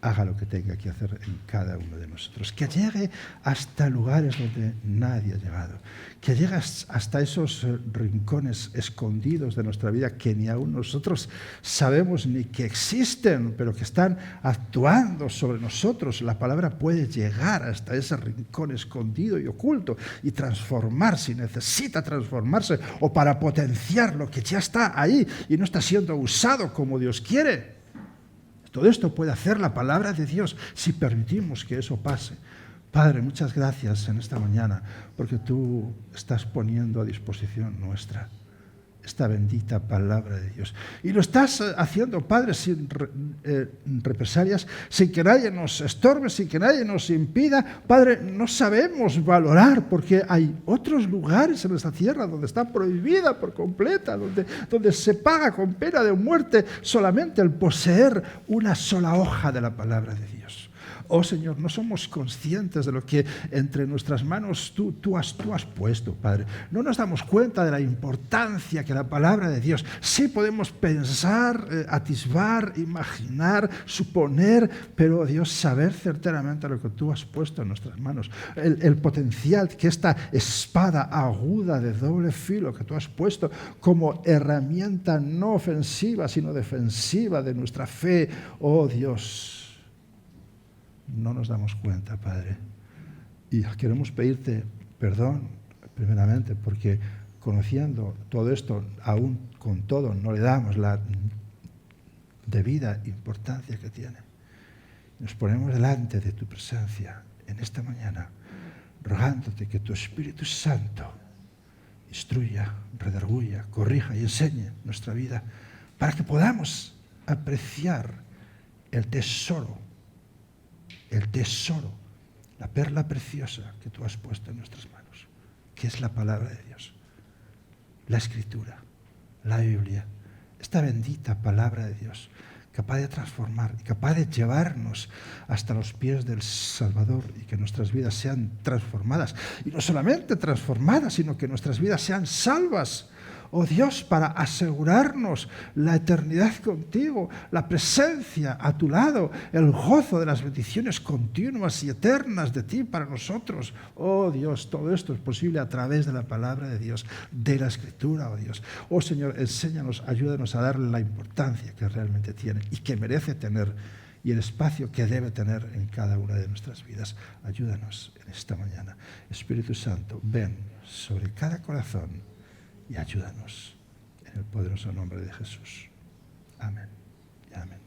[SPEAKER 3] haga lo que tenga que hacer en cada uno de nosotros, que llegue hasta lugares donde nadie ha llegado, que llegue hasta esos rincones escondidos de nuestra vida que ni aún nosotros sabemos ni que existen, pero que están actuando sobre nosotros. La palabra puede llegar hasta ese rincón escondido y oculto y transformarse, si necesita transformarse, o para potenciar lo que ya está ahí y no está siendo usado como Dios quiere. Todo esto puede hacer la palabra de Dios si permitimos que eso pase. Padre, muchas gracias en esta mañana porque tú estás poniendo a disposición nuestra esta bendita palabra de Dios. Y lo estás haciendo, Padre, sin represalias, sin que nadie nos estorbe, sin que nadie nos impida. Padre, no sabemos valorar porque hay otros lugares en esta tierra donde está prohibida por completa, donde se paga con pena de muerte solamente el poseer una sola hoja de la palabra de Dios. Oh Señor, no somos conscientes de lo que entre nuestras manos tú has puesto, Padre. No nos damos cuenta de la importancia que la palabra de Dios. Sí podemos pensar, atisbar, imaginar, suponer, pero Dios, saber certeramente lo que tú has puesto en nuestras manos. El potencial que esta espada aguda de doble filo que tú has puesto como herramienta no ofensiva, sino defensiva de nuestra fe. Oh Dios, no nos damos cuenta, Padre. Y queremos pedirte perdón, primeramente, porque conociendo todo esto, aún con todo, no le damos la debida importancia que tiene. Nos ponemos delante de tu presencia en esta mañana, rogándote que tu Espíritu Santo instruya, redarguya, corrija y enseñe nuestra vida, para que podamos apreciar el tesoro, la perla preciosa que tú has puesto en nuestras manos, que es la palabra de Dios, la Escritura, la Biblia, esta bendita palabra de Dios, capaz de transformar y capaz de llevarnos hasta los pies del Salvador y que nuestras vidas sean transformadas. Y no solamente transformadas, sino que nuestras vidas sean salvas. Oh Dios, para asegurarnos la eternidad contigo, la presencia a tu lado, el gozo de las bendiciones continuas y eternas de ti para nosotros. Oh Dios, todo esto es posible a través de la palabra de Dios, de la Escritura, oh Dios. Oh Señor, enséñanos, ayúdanos a darle la importancia que realmente tiene y que merece tener y el espacio que debe tener en cada una de nuestras vidas. Ayúdanos en esta mañana. Espíritu Santo, ven sobre cada corazón y ayúdanos en el poderoso nombre de Jesús. Amén y amén.